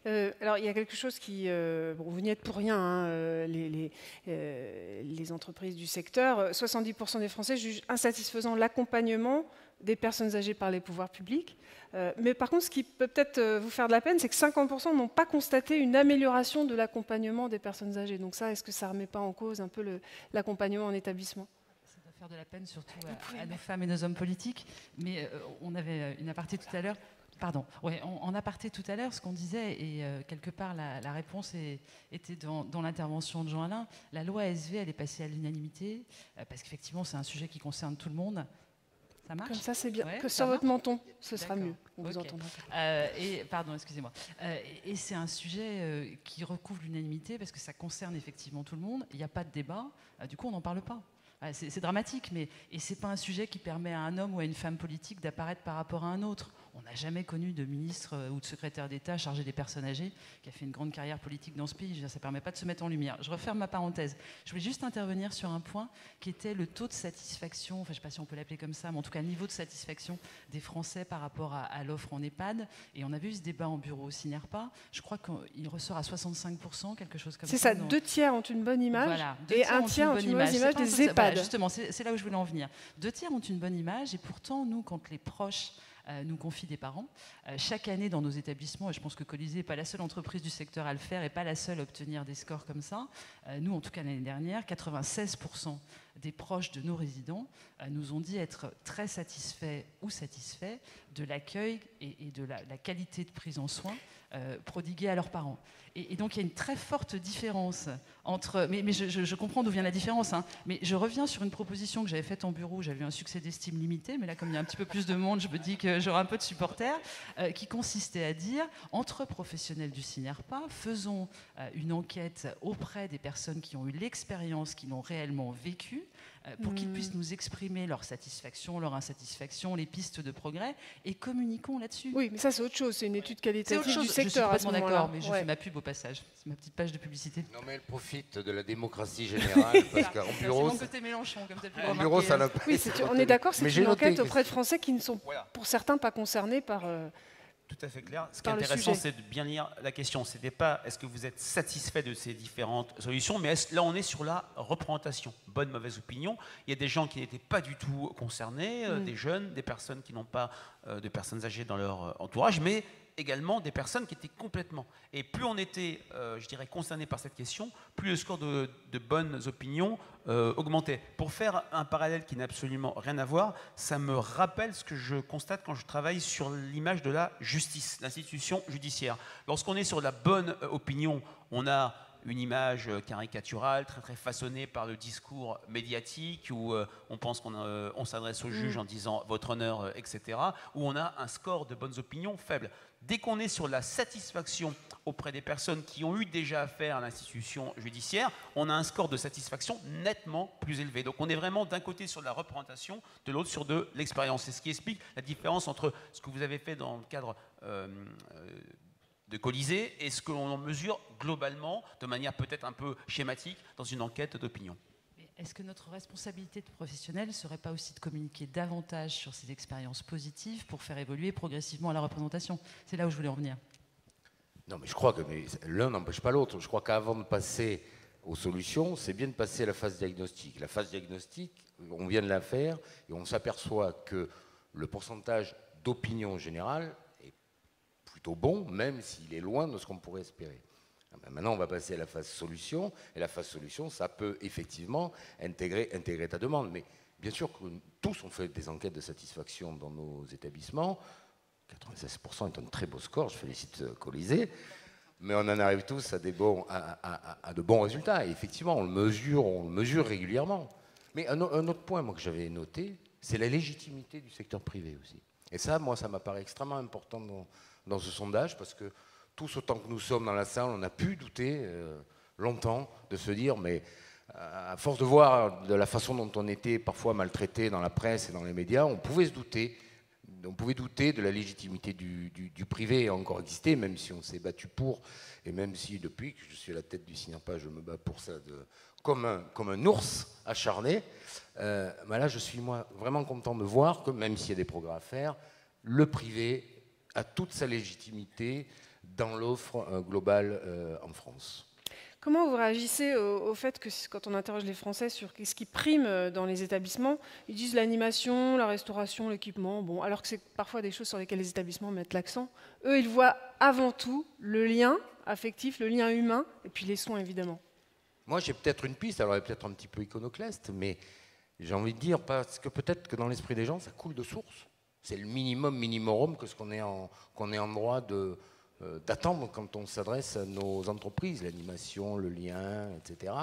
Alors, il y a quelque chose qui... vous n'y êtes pour rien, les entreprises du secteur. 70% des Français jugent insatisfaisant l'accompagnement des personnes âgées par les pouvoirs publics. Mais par contre, ce qui peut peut-être vous faire de la peine, c'est que 50% n'ont pas constaté une amélioration de l'accompagnement des personnes âgées. Donc ça, est-ce que ça ne remet pas en cause un peu l'accompagnement en établissement ? Ça doit faire de la peine surtout à nos femmes et nos hommes politiques. Mais on avait une aparté tout à l'heure. Pardon, ouais, en aparté tout à l'heure, ce qu'on disait, et quelque part la réponse était dans l'intervention de Jean-Alain, la loi ASV, elle est passée à l'unanimité, parce qu'effectivement, c'est un sujet qui concerne tout le monde. Ça marche ? Comme ça, c'est bien. Ouais, que ça sur votre marche ? menton, ce sera D'accord. mieux. On vous Ok. entendra pas. Pardon, excusez-moi. Et c'est un sujet qui recouvre l'unanimité, parce que ça concerne effectivement tout le monde. Il n'y a pas de débat, du coup, on n'en parle pas. C'est dramatique, et ce n'est pas un sujet qui permet à un homme ou à une femme politique d'apparaître par rapport à un autre. On n'a jamais connu de ministre ou de secrétaire d'État chargé des personnes âgées qui a fait une grande carrière politique dans ce pays. Je veux dire, ça ne permet pas de se mettre en lumière. Je referme ma parenthèse. Je voulais juste intervenir sur un point qui était le taux de satisfaction, enfin je ne sais pas si on peut l'appeler comme ça, mais en tout cas le niveau de satisfaction des Français par rapport à l'offre en EHPAD. Et on avait eu ce débat en bureau au CINERPA. Je crois qu'il ressort à 65%, quelque chose comme ça. C'est ça, 2 tiers ont une bonne image, voilà, et 1 tiers ont une mauvaise image des EHPAD. Voilà, justement, c'est là où je voulais en venir. 2 tiers ont une bonne image, et pourtant, nous, quand les proches nous confient des parents, chaque année dans nos établissements, et je pense que Colisée n'est pas la seule entreprise du secteur à le faire et pas la seule à obtenir des scores comme ça, nous, en tout cas l'année dernière, 96% des proches de nos résidents nous ont dit être très satisfaits ou satisfaits de l'accueil et de la qualité de prise en soin prodiguée à leurs parents. Et donc il y a une très forte différence entre... Mais je comprends d'où vient la différence, hein, mais je reviens sur une proposition que j'avais faite en bureau, j'avais eu un succès d'estime limité, mais là comme il y a un petit peu plus de monde, je me dis que j'aurai un peu de supporters, qui consistait à dire, entre professionnels du CINERPA, faisons une enquête auprès des personnes qui ont eu l'expérience, qui l'ont réellement vécu, pour qu'ils puissent nous exprimer leur satisfaction, leur insatisfaction, les pistes de progrès, et communiquons là-dessus. Oui, mais ça c'est autre chose, c'est une étude qualitative du Je suis secteur à ce complètement moment-là. d'accord, mais je fais ma pub au passage. C'est ma petite page de publicité. Non, mais elle profite de la démocratie générale, parce qu'en bureau, c'est mon côté Mélenchon, comme tu as pu le en bureau, ça n'a remarquer. pas Oui, été on retenu. est d'accord, c'est Mais j'ai une noté enquête que- auprès de Français qui ne sont, Voilà. pour certains, pas concernés par... Tout à fait clair. Ce qui est Par le intéressant, sujet. c'est de bien lire la question. Ce n'était pas est-ce que vous êtes satisfait de ces différentes solutions, mais là, on est sur la représentation. Bonne, mauvaise opinion. Il y a des gens qui n'étaient pas du tout concernés, des jeunes, des personnes qui n'ont pas de personnes âgées dans leur entourage, mais également des personnes qui étaient complètement. Et plus on était, je dirais, concerné par cette question, plus le score de bonnes opinions augmentait. Pour faire un parallèle qui n'a absolument rien à voir, ça me rappelle ce que je constate quand je travaille sur l'image de la justice, l'institution judiciaire. Lorsqu'on est sur la bonne opinion, on a une image caricaturale, très très façonnée par le discours médiatique, où on pense qu'on s'adresse au juge en disant « votre honneur », etc., où on a un score de bonnes opinions faible. Dès qu'on est sur la satisfaction auprès des personnes qui ont eu déjà affaire à l'institution judiciaire, on a un score de satisfaction nettement plus élevé. Donc on est vraiment d'un côté sur la représentation, de l'autre sur de l'expérience. C'est ce qui explique la différence entre ce que vous avez fait dans le cadre de Colisée et ce que l'on mesure globalement, de manière peut-être un peu schématique, dans une enquête d'opinion. Est-ce que notre responsabilité de professionnel ne serait pas aussi de communiquer davantage sur ces expériences positives pour faire évoluer progressivement la représentation? C'est là où je voulais en venir. Non, mais je crois que l'un n'empêche pas l'autre. Je crois qu'avant de passer aux solutions, c'est bien de passer à la phase diagnostique. La phase diagnostique, on vient de la faire et on s'aperçoit que le pourcentage d'opinion générale est plutôt bon, même s'il est loin de ce qu'on pourrait espérer. Maintenant, on va passer à la phase solution, et la phase solution, ça peut effectivement intégrer ta demande. Mais bien sûr que tous ont fait des enquêtes de satisfaction dans nos établissements. 96% est un très beau score, je félicite Colisée. Mais on en arrive tous à de bons résultats. Et effectivement, on le mesure régulièrement. Mais un autre point, moi, que j'avais noté, c'est la légitimité du secteur privé aussi. Et ça, moi, ça m'apparaît extrêmement important dans ce sondage, parce que tous autant que nous sommes dans la salle, on a pu douter longtemps de se dire, mais à force de voir de la façon dont on était parfois maltraité dans la presse et dans les médias, on pouvait se douter. On pouvait douter de la légitimité du privé et encore exister, même si on s'est battu pour, et même si depuis que je suis à la tête du CINERPA, je me bats pour ça comme un ours acharné. Là, je suis moi vraiment content de voir que même s'il y a des progrès à faire, le privé a toute sa légitimité dans l'offre globale en France. Comment vous réagissez au fait que quand on interroge les Français sur ce qui prime dans les établissements, ils disent l'animation, la restauration, l'équipement, bon, alors que c'est parfois des choses sur lesquelles les établissements mettent l'accent. Eux, ils voient avant tout le lien affectif, le lien humain, et puis les soins, évidemment. Moi, j'ai peut-être une piste, alors elle est peut-être un petit peu iconoclaste, mais j'ai envie de dire, parce que peut-être que dans l'esprit des gens, ça coule de source. C'est le minimum minimorum que ce qu'on est en droit d'attendre quand on s'adresse à nos entreprises, l'animation, le lien, etc.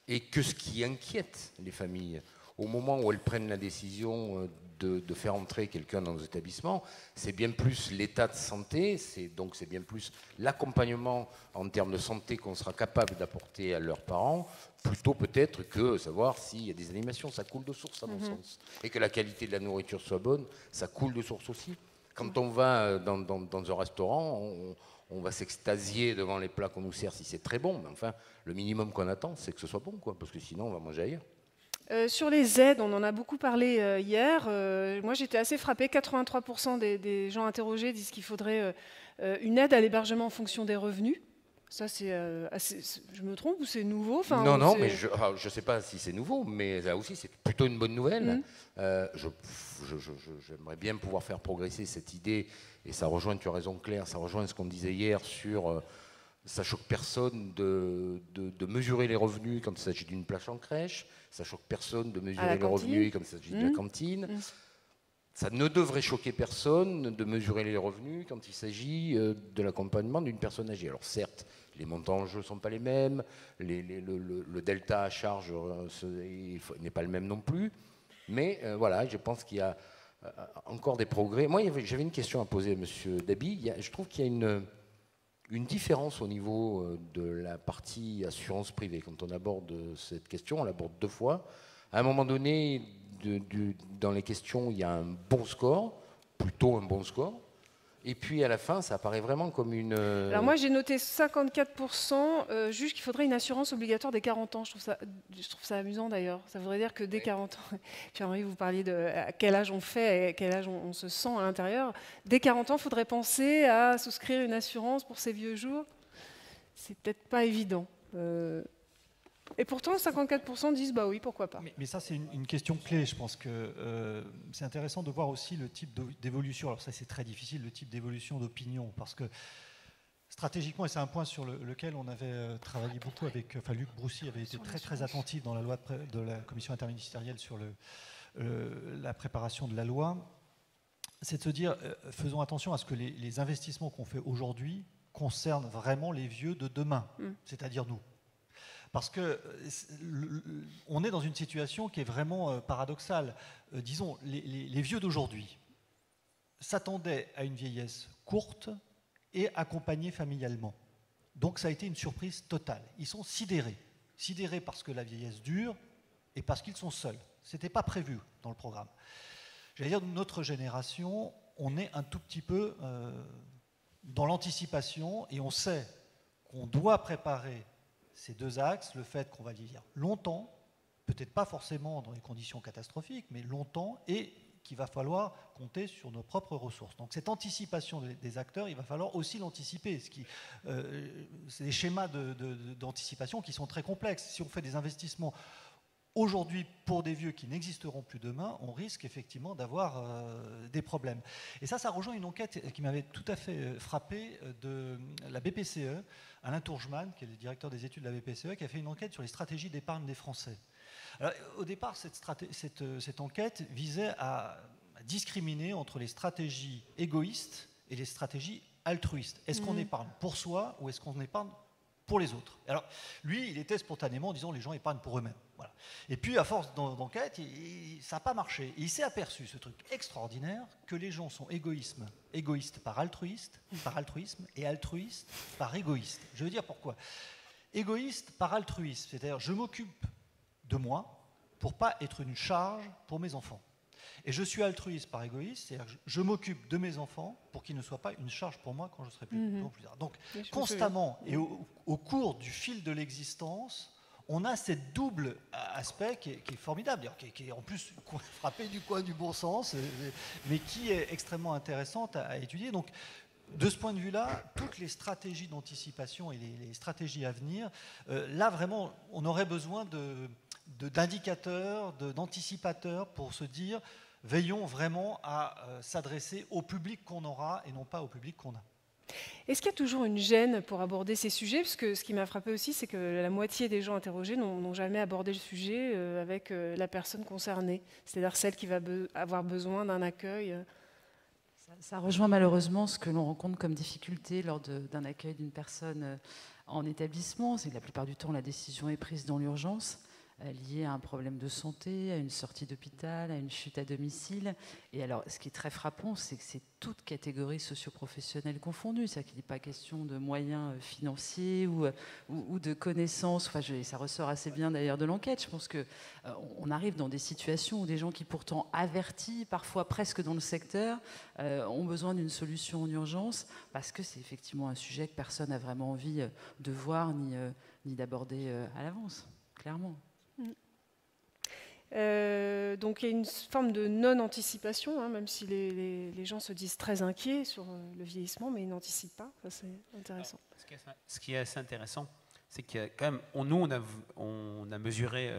Et que ce qui inquiète les familles, au moment où elles prennent la décision de faire entrer quelqu'un dans nos établissements, c'est bien plus l'état de santé, c'est bien plus l'accompagnement en termes de santé qu'on sera capable d'apporter à leurs parents, plutôt peut-être que savoir s'il y a des animations. Ça coule de source à mon sens. Et que la qualité de la nourriture soit bonne, ça coule de source aussi. Quand on va dans un restaurant, on va s'extasier devant les plats qu'on nous sert si c'est très bon, mais enfin, le minimum qu'on attend, c'est que ce soit bon, quoi, parce que sinon, on va manger ailleurs. Sur les aides, on en a beaucoup parlé hier. Moi, j'étais assez frappée. 83% des gens interrogés disent qu'il faudrait une aide à l'hébergement en fonction des revenus. Ça, je me trompe ou c'est nouveau? Non, mais je ne sais pas si c'est nouveau, mais là aussi, c'est plutôt une bonne nouvelle. J'aimerais bien pouvoir faire progresser cette idée, et ça rejoint, tu as raison Claire, ça rejoint ce qu'on disait hier sur... ça choque personne de mesurer les revenus quand il s'agit d'une plage en crèche. Ça choque personne de mesurer les revenus quand il s'agit de la cantine. Ça ne devrait choquer personne de mesurer les revenus quand il s'agit de l'accompagnement d'une personne âgée. Alors certes, les montants en jeu ne sont pas les mêmes, le delta à charge n'est pas le même non plus. Mais voilà, je pense qu'il y a encore des progrès. Moi, j'avais une question à poser à M. Dabi. Je trouve qu'il y a une différence au niveau de la partie assurance privée. Quand on aborde cette question, on l'aborde deux fois. À un moment donné, dans les questions, il y a un bon score, plutôt un bon score. Et puis à la fin, ça apparaît vraiment comme une... Alors moi, j'ai noté 54%, juge qu'il faudrait une assurance obligatoire dès 40 ans. Je trouve ça amusant d'ailleurs. Ça voudrait dire que dès 40 ans, Pierre-Henri, vous parliez de à quel âge on fait et à quel âge on se sent à l'intérieur. Dès 40 ans, il faudrait penser à souscrire une assurance pour ces vieux jours. C'est peut-être pas évident. Et pourtant, 54% disent bah oui, pourquoi pas. Mais ça, c'est une question clé. Je pense que c'est intéressant de voir aussi le type d'évolution. Alors ça, c'est très difficile, le type d'évolution d'opinion, parce que stratégiquement, et c'est un point sur lequel on avait travaillé beaucoup avec... Enfin, Luc Broussy avait été très attentif dans la loi de la commission interministérielle sur la préparation de la loi. C'est de se dire, faisons attention à ce que les investissements qu'on fait aujourd'hui concernent vraiment les vieux de demain, c'est-à-dire nous. Parce qu'on est dans une situation qui est vraiment paradoxale. Disons, les vieux d'aujourd'hui s'attendaient à une vieillesse courte et accompagnée familialement. Donc ça a été une surprise totale. Ils sont sidérés. Sidérés parce que la vieillesse dure et parce qu'ils sont seuls. Ce n'était pas prévu dans le programme. J'allais dire, notre génération, on est un tout petit peu dans l'anticipation et on sait qu'on doit préparer ces deux axes, le fait qu'on va vieillir longtemps, peut-être pas forcément dans des conditions catastrophiques, mais longtemps, et qu'il va falloir compter sur nos propres ressources. Donc cette anticipation des acteurs, il va falloir aussi l'anticiper. C'est des schémas d'anticipation qui sont très complexes. Si on fait des investissements aujourd'hui pour des vieux qui n'existeront plus demain, on risque effectivement d'avoir des problèmes. Et ça rejoint une enquête qui m'avait tout à fait frappé de la BPCE, Alain Tourgeman, qui est le directeur des études de la BPCE, qui a fait une enquête sur les stratégies d'épargne des Français. Alors, au départ, cette enquête visait à discriminer entre les stratégies égoïstes et les stratégies altruistes. Est-ce qu'on épargne pour soi ou est-ce qu'on épargne pour les autres? Alors, lui, il était spontanément en disant les gens épargnent pour eux-mêmes. Voilà. Et puis, à force d'enquête, ça n'a pas marché. Et il s'est aperçu, ce truc extraordinaire, que les gens sont égoïstes par altruisme et altruistes par égoïste. Je veux dire pourquoi. Égoïste par altruisme, c'est-à-dire je m'occupe de moi pour ne pas être une charge pour mes enfants. Et je suis altruiste par égoïste, c'est-à-dire que je m'occupe de mes enfants pour qu'ils ne soient pas une charge pour moi quand je serai plus tard. Donc, constamment et au cours du fil de l'existence, on a cette double aspect qui est formidable, qui est en plus frappé du coin du bon sens, mais qui est extrêmement intéressante à étudier. Donc, de ce point de vue-là, toutes les stratégies d'anticipation et les stratégies à venir, là vraiment, on aurait besoin d'indicateurs, d'anticipateurs pour se dire veillons vraiment à s'adresser au public qu'on aura et non pas au public qu'on a. Est-ce qu'il y a toujours une gêne pour aborder ces sujets? Parce que ce qui m'a frappé aussi, c'est que la moitié des gens interrogés n'ont jamais abordé le sujet avec la personne concernée, c'est-à-dire celle qui va avoir besoin d'un accueil. Ça rejoint malheureusement ce que l'on rencontre comme difficulté lors d'un accueil d'une personne en établissement. C'est que la plupart du temps, la décision est prise dans l'urgence, liée à un problème de santé, à une sortie d'hôpital, à une chute à domicile. Et alors, ce qui est très frappant, c'est que c'est toutes catégories socio-professionnelles confondues. C'est-à-dire qu'il n'est pas question de moyens financiers ou de connaissances. Enfin, ça ressort assez bien d'ailleurs de l'enquête. Je pense qu'on arrive dans des situations où des gens qui pourtant avertis, parfois presque dans le secteur, ont besoin d'une solution en urgence parce que c'est effectivement un sujet que personne n'a vraiment envie de voir ni d'aborder à l'avance, clairement. Donc il y a une forme de non-anticipation, hein, même si les gens se disent très inquiets sur le vieillissement, mais ils n'anticipent pas. Ça, c'est intéressant. Alors, ce qui est assez intéressant, c'est que quand même, nous, on a mesuré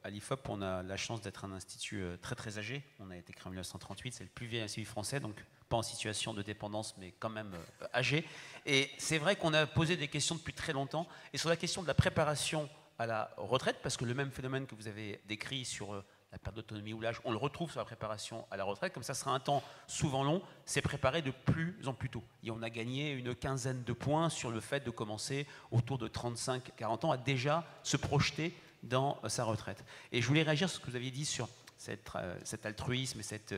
à l'IFOP, on a la chance d'être un institut très très âgé. On a été créé en 1938, c'est le plus vieil institut français, donc pas en situation de dépendance, mais quand même âgé. Et c'est vrai qu'on a posé des questions depuis très longtemps. Et sur la question de la préparation à la retraite, parce que le même phénomène que vous avez décrit sur la perte d'autonomie ou l'âge, on le retrouve sur la préparation à la retraite. Comme ça sera un temps souvent long, c'est préparé de plus en plus tôt. Et on a gagné une quinzaine de points sur le fait de commencer autour de 35-40 ans à déjà se projeter dans sa retraite. Et je voulais réagir sur ce que vous aviez dit sur cet altruisme et cet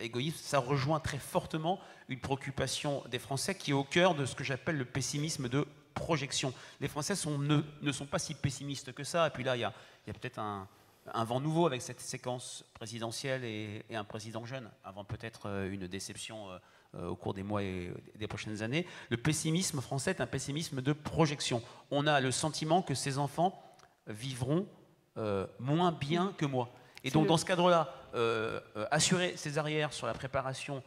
égoïsme. Ça rejoint très fortement une préoccupation des Français qui est au cœur de ce que j'appelle le pessimisme de projection. Les Français ne sont pas si pessimistes que ça. Et puis là, il y a peut-être un vent nouveau avec cette séquence présidentielle et un président jeune, avant peut-être une déception au cours des mois et des prochaines années. Le pessimisme français est un pessimisme de projection. On a le sentiment que ces enfants vivront moins bien que moi. Et donc, dans ce cadre-là, assurer ses arrières sur la préparation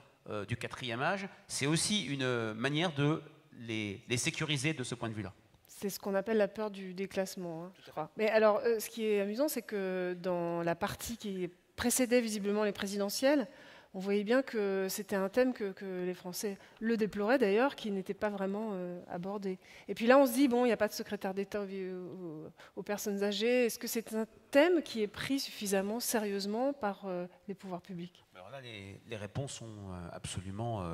du 4e âge, c'est aussi une manière de les sécuriser de ce point de vue-là. C'est ce qu'on appelle la peur du déclassement, hein, je crois. Mais alors, ce qui est amusant, c'est que dans la partie qui précédait visiblement les présidentielles, on voyait bien que c'était un thème que les Français le déploraient d'ailleurs, qui n'était pas vraiment abordé. Et puis là, on se dit, bon, il n'y a pas de secrétaire d'État aux personnes âgées. Est-ce que c'est un thème qui est pris suffisamment sérieusement par les pouvoirs publics? Alors là, les réponses sont absolument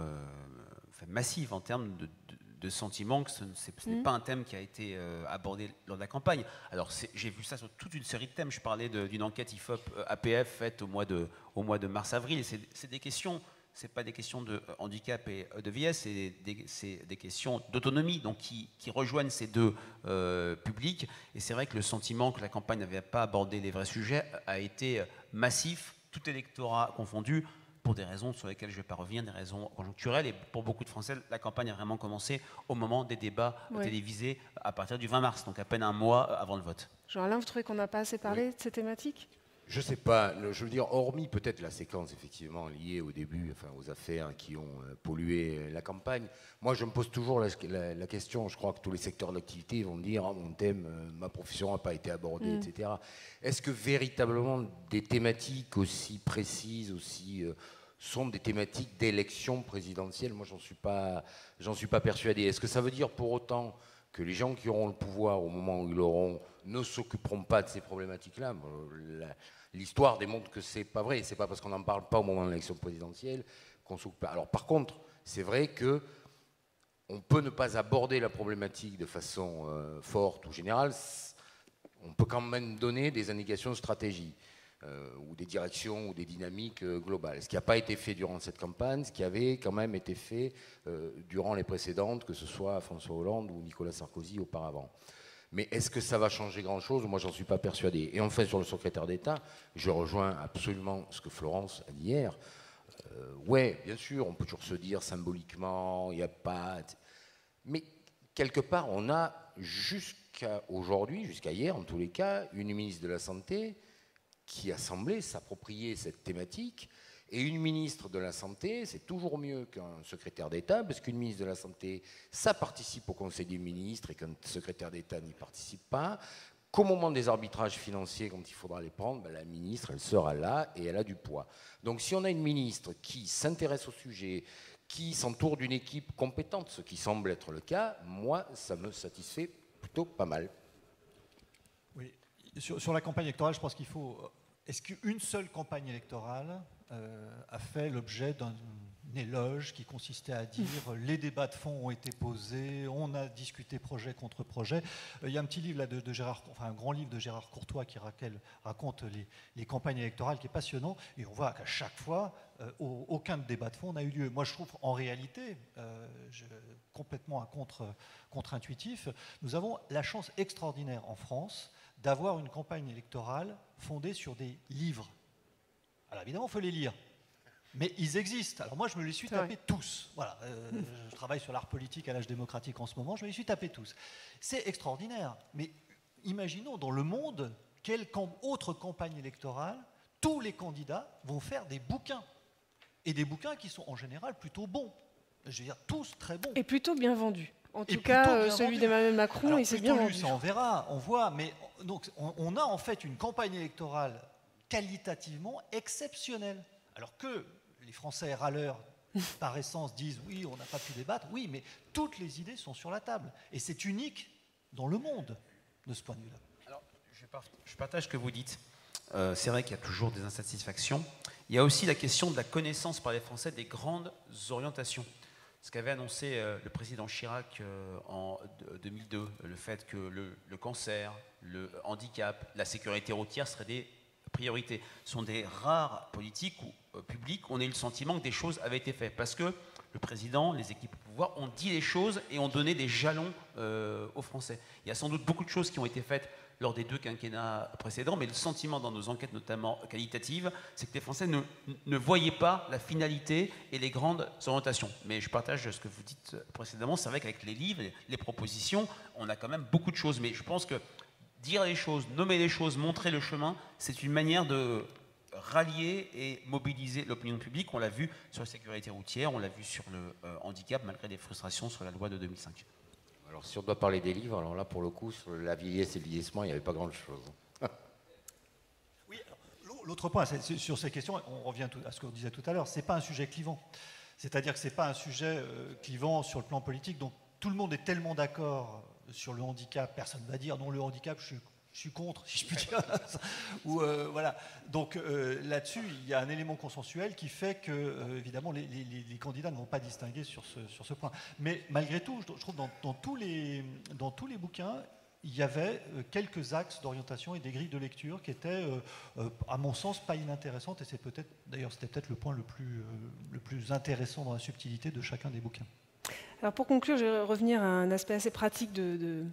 massives en termes de sentiment que ce n'est pas un thème qui a été abordé lors de la campagne. Alors j'ai vu ça sur toute une série de thèmes. Je parlais d'une enquête IFOP APF faite au mois de mars-avril. C'est des questions, c'est pas des questions de handicap et de vieillesse, c'est des questions d'autonomie, donc qui rejoignent ces deux publics. Et c'est vrai que le sentiment que la campagne n'avait pas abordé les vrais sujets a été massif, tout électorat confondu, pour des raisons sur lesquelles je ne vais pas revenir, des raisons conjoncturelles. Et pour beaucoup de Français, la campagne a vraiment commencé au moment des débats télévisés à partir du 20 mars, donc à peine un mois avant le vote. Jean-Alain, vous trouvez qu'on n'a pas assez parlé de ces thématiques? Je ne sais pas. Je veux dire, hormis peut-être la séquence effectivement liée au début, enfin, aux affaires qui ont pollué la campagne, moi je me pose toujours la question, je crois que tous les secteurs d'activité vont dire oh, mon thème, ma profession n'a pas été abordée, etc. Est-ce que véritablement des thématiques aussi précises, aussi sont des thématiques d'élection présidentielle? Moi j'en suis pas persuadé. Est-ce que ça veut dire pour autant que les gens qui auront le pouvoir au moment où ils l'auront ne s'occuperont pas de ces problématiques-là? L'histoire démontre que c'est pas vrai. C'est pas parce qu'on n'en parle pas au moment de l'élection présidentielle qu'on s'occupe pas. Alors par contre, c'est vrai que on peut ne pas aborder la problématique de façon forte ou générale. On peut quand même donner des indications de stratégie ou des directions ou des dynamiques globales. Ce qui n'a pas été fait durant cette campagne, ce qui avait quand même été fait durant les précédentes, que ce soit François Hollande ou Nicolas Sarkozy auparavant. Mais est-ce que ça va changer grand-chose? Moi, j'en suis pas persuadé. Et enfin, sur le secrétaire d'État, je rejoins absolument ce que Florence a dit hier. Ouais, bien sûr, on peut toujours se dire symboliquement, il n'y a pas... Mais quelque part, on a jusqu'à aujourd'hui, jusqu'à hier en tous les cas, une ministre de la Santé qui a semblé s'approprier cette thématique. Et une ministre de la Santé, c'est toujours mieux qu'un secrétaire d'État, parce qu'une ministre de la Santé, ça participe au Conseil des ministres, et qu'un secrétaire d'État n'y participe pas. Qu'au moment des arbitrages financiers, quand il faudra les prendre, ben la ministre, elle sera là et elle a du poids. Donc si on a une ministre qui s'intéresse au sujet, qui s'entoure d'une équipe compétente, ce qui semble être le cas, moi, ça me satisfait plutôt pas mal. Oui, sur la campagne électorale, je pense qu'il faut... Est-ce qu'une seule campagne électorale a fait l'objet une éloge qui consistait à dire les débats de fond ont été posés, on a discuté projet contre projet. Il y a un petit livre là, de Gérard, enfin un grand livre de Gérard Courtois qui raconte les campagnes électorales qui est passionnant, et on voit qu'à chaque fois, aucun débat de fond n'a eu lieu. Moi je trouve en réalité, complètement contre-intuitif, nous avons la chance extraordinaire en France d'avoir une campagne électorale fondée sur des livres. Alors évidemment, il faut les lire. Mais ils existent. Alors moi, je me les suis tapés tous. Voilà. Je travaille sur l'art politique à l'âge démocratique en ce moment. Je me les suis tapés tous. C'est extraordinaire. Mais imaginons dans le monde, quelle autre campagne électorale, tous les candidats vont faire des bouquins. Et des bouquins qui sont en général plutôt bons. Je veux dire, tous très bons. Et plutôt bien vendus. En tout cas, celui d'Emmanuel Macron, alors, il s'est bien vendu. Ça, on verra, on voit. Mais donc, on a en fait une campagne électorale qualitativement exceptionnelle. Alors que les Français râleurs, par essence, disent oui, on n'a pas pu débattre. Oui, mais toutes les idées sont sur la table. Et c'est unique dans le monde, de ce point de vue-là. Alors, je partage ce que vous dites. C'est vrai qu'il y a toujours des insatisfactions. Il y a aussi la question de la connaissance par les Français des grandes orientations. Ce qu'avait annoncé le président Chirac en 2002, le fait que le cancer, le handicap, la sécurité routière seraient des priorités. Ce sont des rares politiques ou publics où on a eu le sentiment que des choses avaient été faites. Parce que le président, les équipes au pouvoir ont dit les choses et ont donné des jalons aux Français. Il y a sans doute beaucoup de choses qui ont été faites lors des 2 quinquennats précédents, mais le sentiment dans nos enquêtes, notamment qualitatives, c'est que les Français ne voyaient pas la finalité et les grandes orientations. Mais je partage ce que vous dites précédemment. C'est vrai qu'avec les livres, les propositions, on a quand même beaucoup de choses. Mais je pense que dire les choses, nommer les choses, montrer le chemin, c'est une manière de rallier et mobiliser l'opinion publique. On l'a vu sur la sécurité routière, on l'a vu sur le handicap, malgré des frustrations sur la loi de 2005. Alors si on doit parler des livres, alors là pour le coup, sur la vieillesse et le vieillissement, il n'y avait pas grand-chose. Oui, l'autre point, sur ces questions, on revient à ce qu'on disait tout à l'heure, ce n'est pas un sujet clivant. C'est-à-dire que ce n'est pas un sujet clivant sur le plan politique, donc tout le monde est tellement d'accord sur le handicap, personne ne va dire non, le handicap, je suis contre, si je puis dire. Ou, voilà. Donc là-dessus, il y a un élément consensuel qui fait que, évidemment, les candidats ne vont pas distinguer sur ce point. Mais malgré tout, je trouve dans tous les bouquins, il y avait quelques axes d'orientation et des grilles de lecture qui étaient, à mon sens, pas inintéressantes. Et c'était peut-être le point le plus intéressant dans la subtilité de chacun des bouquins. Alors pour conclure, je vais revenir à un aspect assez pratique de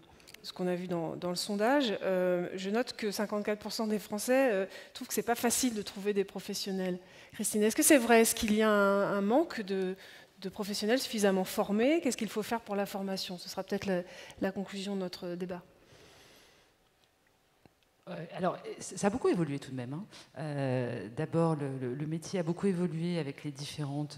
ce qu'on a vu dans le sondage. Je note que 54% des Français trouvent que ce n'est pas facile de trouver des professionnels. Christine, est-ce que c'est vrai? Est-ce qu'il y a un manque de professionnels suffisamment formés? Qu'est-ce qu'il faut faire pour la formation? Ce sera peut-être la conclusion de notre débat. Alors, ça a beaucoup évolué tout de même. D'abord, le métier a beaucoup évolué avec les différentes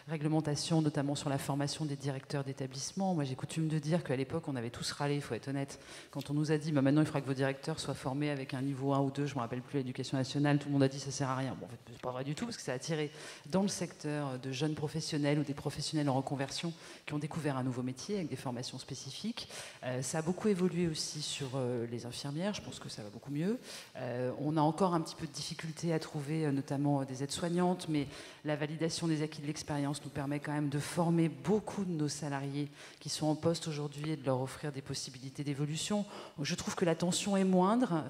réglementations, notamment sur la formation des directeurs d'établissement. Moi, j'ai coutume de dire qu'à l'époque, on avait tous râlé, il faut être honnête. Quand on nous a dit, maintenant, il faudra que vos directeurs soient formés avec un niveau 1 ou 2, je ne me rappelle plus, l'éducation nationale, tout le monde a dit, ça ne sert à rien. Bon, en fait, ce n'est pas vrai du tout, parce que ça a attiré dans le secteur de jeunes professionnels ou des professionnels en reconversion qui ont découvert un nouveau métier avec des formations spécifiques. Ça a beaucoup évolué aussi sur les infirmières. Je pense que ça va beaucoup mieux. On a encore un petit peu de difficulté à trouver notamment des aides-soignantes, mais la validation des acquis de l'expérience nous permet quand même de former beaucoup de nos salariés qui sont en poste aujourd'hui et de leur offrir des possibilités d'évolution. Je trouve que la tension est moindre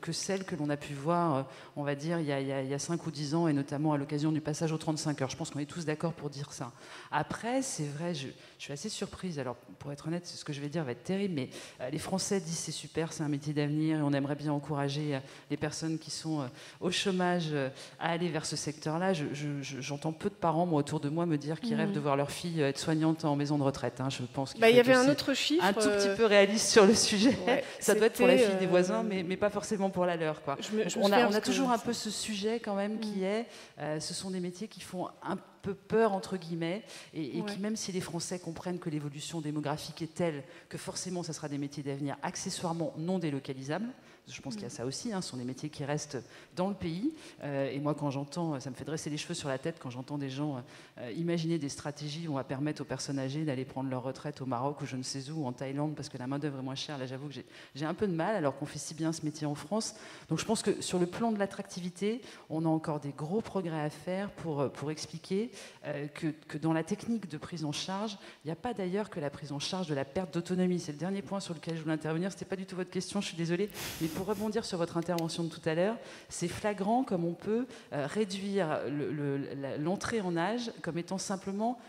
que celle que l'on a pu voir, on va dire, il y a 5 ou 10 ans, et notamment à l'occasion du passage aux 35 heures. Je pense qu'on est tous d'accord pour dire ça. Après, c'est vrai, je suis assez surprise. Alors, pour être honnête, ce que je vais dire va être terrible, mais les Français disent c'est super, c'est un métier d'avenir, et on aimerait bien encourager les personnes qui sont au chômage à aller vers ce secteur-là. J'entends peu de parents, moi, autour de moi, me dire qu'ils rêvent de voir leur fille être soignante en maison de retraite. Je pense qu'il y avait un autre chiffre. Un tout petit peu réaliste sur le sujet. Ouais, ça doit être pour la fille des voisins, mais pas forcément pour la leur. Quoi. On a toujours un peu ce sujet quand même qui est, ce sont des métiers qui font un peu peur, entre guillemets, et qui, même si les Français comprennent que l'évolution démographique est telle que forcément ça sera des métiers d'avenir accessoirement non délocalisables, je pense qu'il y a ça aussi, ce sont des métiers qui restent dans le pays. Et moi, quand j'entends, ça me fait dresser les cheveux sur la tête quand j'entends des gens imaginer des stratégies où on va permettre aux personnes âgées d'aller prendre leur retraite au Maroc ou je ne sais où, ou en Thaïlande, parce que la main-d'œuvre est moins chère. Là, j'avoue que j'ai un peu de mal, alors qu'on fait si bien ce métier en France. Donc je pense que sur le plan de l'attractivité, on a encore des gros progrès à faire pour expliquer rappeler que dans la technique de prise en charge, il n'y a pas d'ailleurs que la prise en charge de la perte d'autonomie. C'est le dernier point sur lequel je voulais intervenir. Ce n'était pas du tout votre question, je suis désolée. Mais pour rebondir sur votre intervention de tout à l'heure, c'est flagrant comme on peut réduire l'entrée en âge comme étant simplement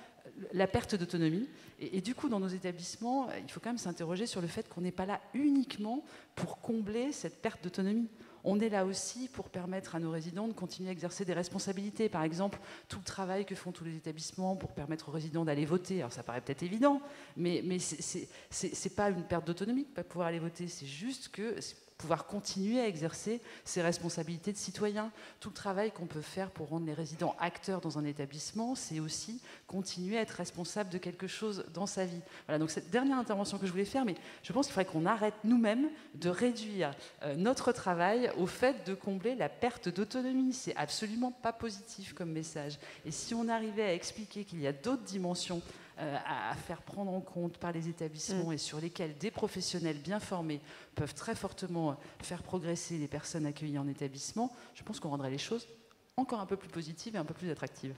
la perte d'autonomie. Et du coup, dans nos établissements, il faut quand même s'interroger sur le fait qu'on n'est pas là uniquement pour combler cette perte d'autonomie. On est là aussi pour permettre à nos résidents de continuer à exercer des responsabilités. Par exemple, tout le travail que font tous les établissements pour permettre aux résidents d'aller voter. Alors ça paraît peut-être évident, mais c'est pas une perte d'autonomie de ne pas pouvoir aller voter. C'est juste que pouvoir continuer à exercer ses responsabilités de citoyen. Tout le travail qu'on peut faire pour rendre les résidents acteurs dans un établissement, c'est aussi continuer à être responsable de quelque chose dans sa vie. Voilà, donc cette dernière intervention que je voulais faire, mais je pense qu'il faudrait qu'on arrête nous-mêmes de réduire notre travail au fait de combler la perte d'autonomie. C'est absolument pas positif comme message. Et si on arrivait à expliquer qu'il y a d'autres dimensions à faire prendre en compte par les établissements et sur lesquels des professionnels bien formés peuvent très fortement faire progresser les personnes accueillies en établissement, je pense qu'on rendrait les choses encore un peu plus positives et un peu plus attractives.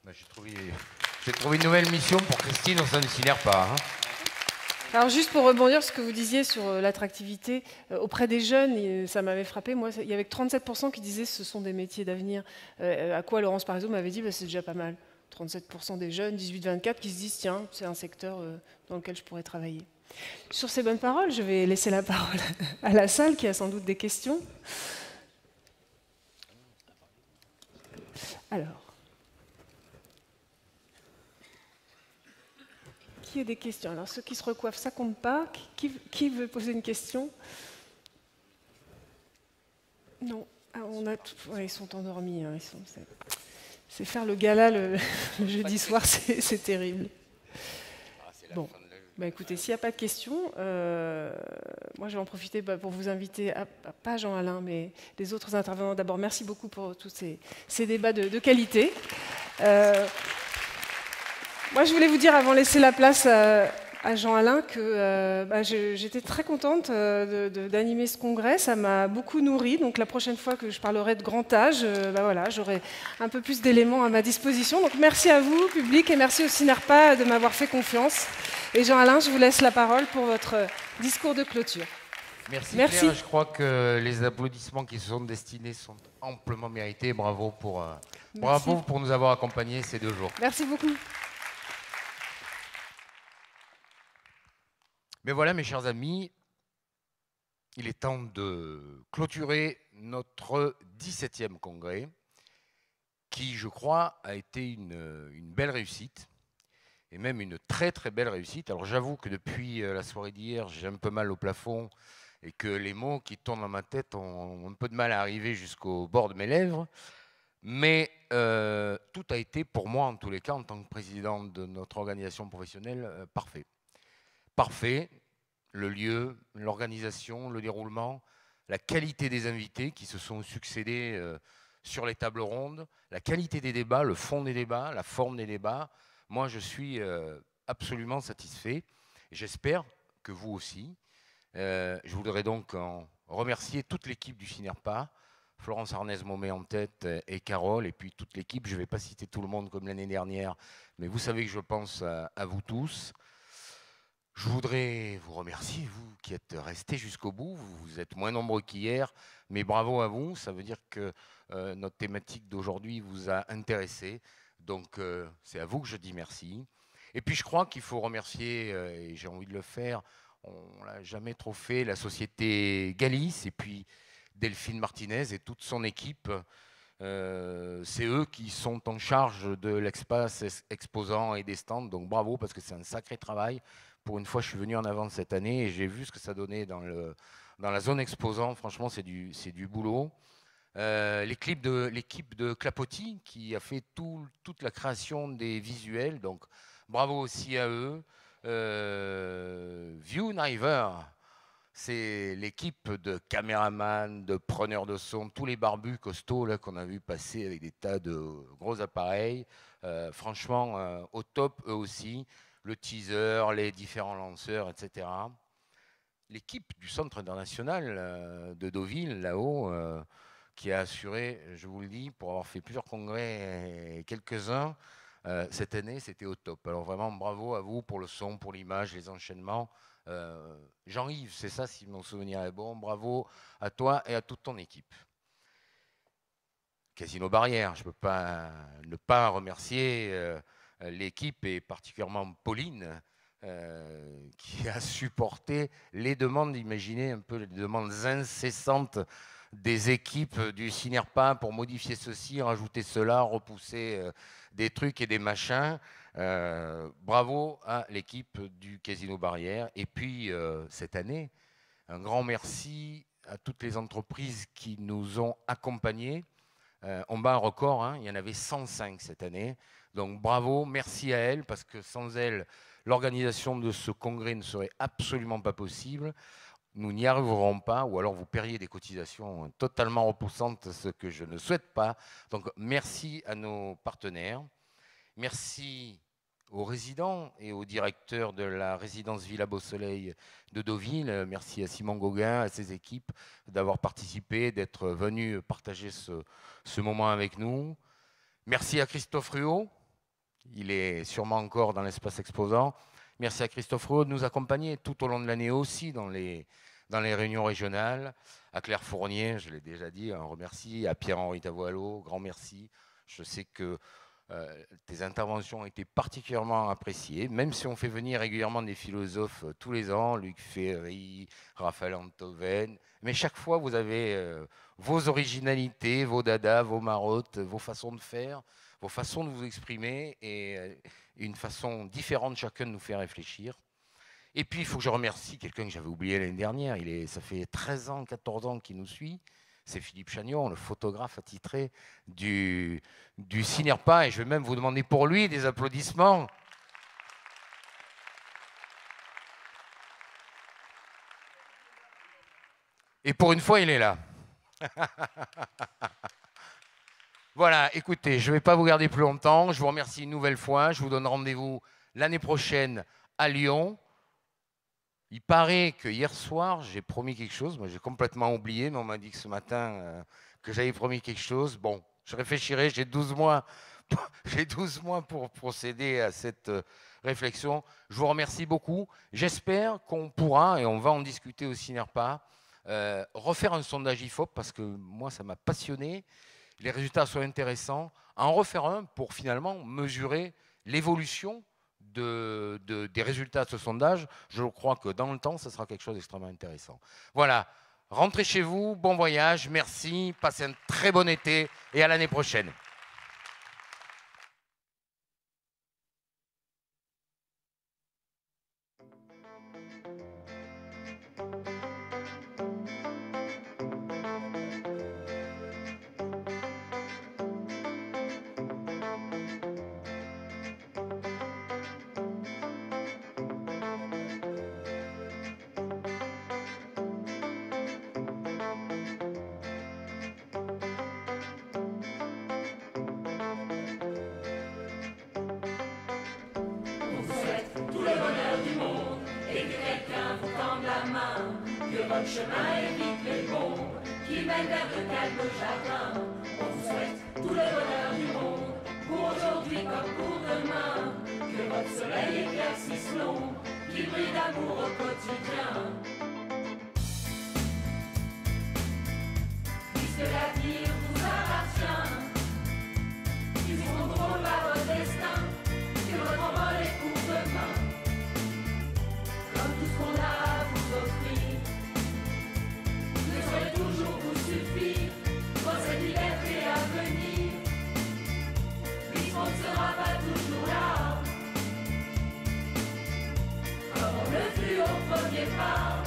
J'ai trouvé une nouvelle mission pour Christine au sein du CINERPA. Hein. Alors juste pour rebondir sur ce que vous disiez sur l'attractivité, auprès des jeunes, ça m'avait frappé, moi, il y avait 37% qui disaient que ce sont des métiers d'avenir. À quoi Laurence Parisot m'avait dit, c'est déjà pas mal. 37% des jeunes, 18-24, qui se disent « tiens, c'est un secteur dans lequel je pourrais travailler ». Sur ces bonnes paroles, je vais laisser la parole à la salle, qui a sans doute des questions. Alors, qui a des questions? Alors, ceux qui se recoiffent, ça compte pas. Qui veut poser une question? Non. Ah, ouais, ils sont endormis. Hein, c'est faire le gala le jeudi soir, c'est terrible. Bon, écoutez, s'il n'y a pas de questions, moi je vais en profiter pour vous inviter, pas Jean-Alain, mais les autres intervenants. D'abord, merci beaucoup pour tous ces débats de qualité. Moi, je voulais vous dire, avant de laisser la place à Jean-Alain, que j'étais très contente d'animer ce congrès. Ça m'a beaucoup nourri. Donc la prochaine fois que je parlerai de grand âge, voilà, j'aurai un peu plus d'éléments à ma disposition. Donc merci à vous, public, et merci au CINERPA de m'avoir fait confiance. Et Jean-Alain, je vous laisse la parole pour votre discours de clôture. Merci. Claire, je crois que les applaudissements qui se sont destinés sont amplement mérités. Bravo pour nous avoir accompagnés ces 2 jours. Merci beaucoup. Mais voilà, mes chers amis, il est temps de clôturer notre 17e congrès, qui, je crois, a été une belle réussite, et même une très très belle réussite. Alors j'avoue que depuis la soirée d'hier, j'ai un peu mal au plafond, et que les mots qui tournent dans ma tête ont un peu de mal à arriver jusqu'au bord de mes lèvres, mais tout a été, pour moi en tous les cas, en tant que président de notre organisation professionnelle, parfait. Parfait, le lieu, l'organisation, le déroulement, la qualité des invités qui se sont succédés sur les tables rondes, la qualité des débats, le fond des débats, la forme des débats. Moi, je suis absolument satisfait. J'espère que vous aussi. Je voudrais donc remercier toute l'équipe du CINERPA, Florence Arnez-Momé en tête et Carole, et puis toute l'équipe. Je ne vais pas citer tout le monde comme l'année dernière, mais vous savez que je pense à vous tous. Je voudrais vous remercier, vous qui êtes restés jusqu'au bout. Vous êtes moins nombreux qu'hier, mais bravo à vous. Ça veut dire que notre thématique d'aujourd'hui vous a intéressé. Donc, c'est à vous que je dis merci. Et puis, je crois qu'il faut remercier, et j'ai envie de le faire, on ne l'a jamais trop fait, la société Galis, et puis Delphine Martinez et toute son équipe. C'est eux qui sont en charge de l'espace exposant et des stands. Donc, bravo, parce que c'est un sacré travail. Pour une fois, je suis venu en avance cette année et j'ai vu ce que ça donnait dans la zone exposant. Franchement, c'est du boulot. L'équipe de Clapotis qui a fait toute la création des visuels. Donc, bravo aussi à eux. Viewniver, c'est l'équipe de caméramans, de preneurs de son, tous les barbus costauds là qu'on a vu passer avec des tas de gros appareils. Franchement, au top, eux aussi. Le teaser, les différents lanceurs, etc. L'équipe du Centre international de Deauville, là-haut, qui a assuré, je vous le dis, pour avoir fait plusieurs congrès et quelques-uns, cette année, c'était au top. Alors vraiment, bravo à vous pour le son, pour l'image, les enchaînements. Jean-Yves, c'est ça si mon souvenir est bon. Bravo à toi et à toute ton équipe. Casino Barrière, je ne peux pas ne pas remercier l'équipe et particulièrement Pauline qui a supporté les demandes, imaginez un peu les demandes incessantes des équipes du Cinerpa pour modifier ceci, rajouter cela, repousser des trucs et des machins. Bravo à l'équipe du Casino Barrière. Et puis, cette année, un grand merci à toutes les entreprises qui nous ont accompagnés. On bat un record, hein, il y en avait 105 cette année. Donc bravo, merci à elles, parce que sans elles, l'organisation de ce congrès ne serait absolument pas possible. Nous n'y arriverons pas, ou alors vous paieriez des cotisations totalement repoussantes, ce que je ne souhaite pas. Donc merci à nos partenaires. Merci aux résidents et aux directeurs de la résidence Villa Beau Soleil de Deauville. Merci à Simon Gauguin, à ses équipes d'avoir participé, d'être venus partager ce moment avec nous. Merci à Christophe Ruot. Il est sûrement encore dans l'espace exposant. Merci à Christophe Ruot de nous accompagner tout au long de l'année aussi dans les réunions régionales. À Claire Fournier, je l'ai déjà dit, un remercie. À Pierre-Henri Tavoileau, grand merci. Je sais que tes interventions ont été particulièrement appréciées, même si on fait venir régulièrement des philosophes tous les ans, Luc Ferry, Raphaël Antoven, mais chaque fois vous avez vos originalités, vos dadas, vos marottes, vos façons de faire, vos façons de vous exprimer et une façon différente chacun de nous faire réfléchir. Et puis il faut que je remercie quelqu'un que j'avais oublié l'année dernière, ça fait 13 ans, 14 ans qu'il nous suit. C'est Philippe Chagnon, le photographe attitré du Cinerpa. Et je vais même vous demander pour lui des applaudissements. Et pour une fois, il est là. Voilà, écoutez, je ne vais pas vous garder plus longtemps. Je vous remercie une nouvelle fois. Je vous donne rendez-vous l'année prochaine à Lyon. Il paraît que hier soir, j'ai promis quelque chose. Moi, j'ai complètement oublié, mais on m'a dit que ce matin, que j'avais promis quelque chose. Bon, je réfléchirai. J'ai 12 mois pour procéder à cette réflexion. Je vous remercie beaucoup. J'espère qu'on pourra, et on va en discuter au Cinerpa, refaire un sondage IFOP, parce que moi, ça m'a passionné. Les résultats sont intéressants. En refaire un pour finalement mesurer l'évolution des résultats de ce sondage. Je crois que dans le temps, ce sera quelque chose d'extrêmement intéressant. Voilà, rentrez chez vous, bon voyage, merci, passez un très bon été et à l'année prochaine. Votre chemin évite les bombes qui mènent vers de calmes jardins. On vous souhaite tout le bonheur du monde, pour aujourd'hui comme pour demain. Que votre soleil éclaircisse l'ombre, qui brille d'amour au quotidien. Puisque l'avenir vous appartient, qu'ils seront drôles par votre destin, que votre envol est pour demain. Comme tout ce qu'on a à vous offrir, saurait toujours vous suffire dans cette liberté à venir. Puisqu'on ne sera pas toujours là, comme on le fut au premier pas.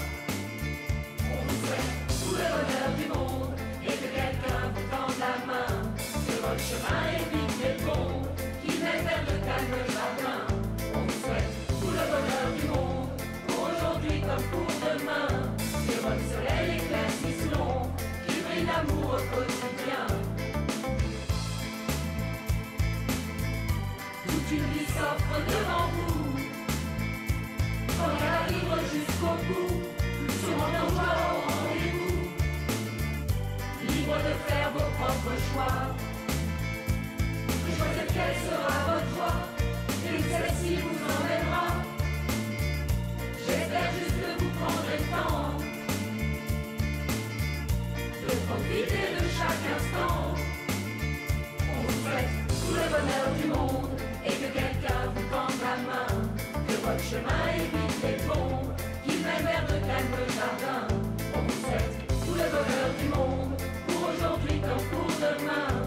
On vous souhaite tout le bonheur du monde et que quelqu'un vous tende la main. Que votre chemin évite les bombes qui mènent vers de calmes jardins. On vous souhaite tout le bonheur du monde, pour aujourd'hui comme pour demain. Que votre soleil éclaircisse l'ombre, qui brille d'amour au quotidien. Toute une vie s'offre devant vous, prenez la vivre jusqu'au bout, souvent en joie au rendez-vous, libre de faire vos propres choix, de choisir quelle sera votre voie. de profiter de chaque instant. On vous souhaite tout le bonheur du monde et que quelqu'un vous tende la main, que votre chemin évite les bombes qui mènent vers de calmes jardins. On vous souhaite tout le bonheur du monde pour aujourd'hui comme pour demain.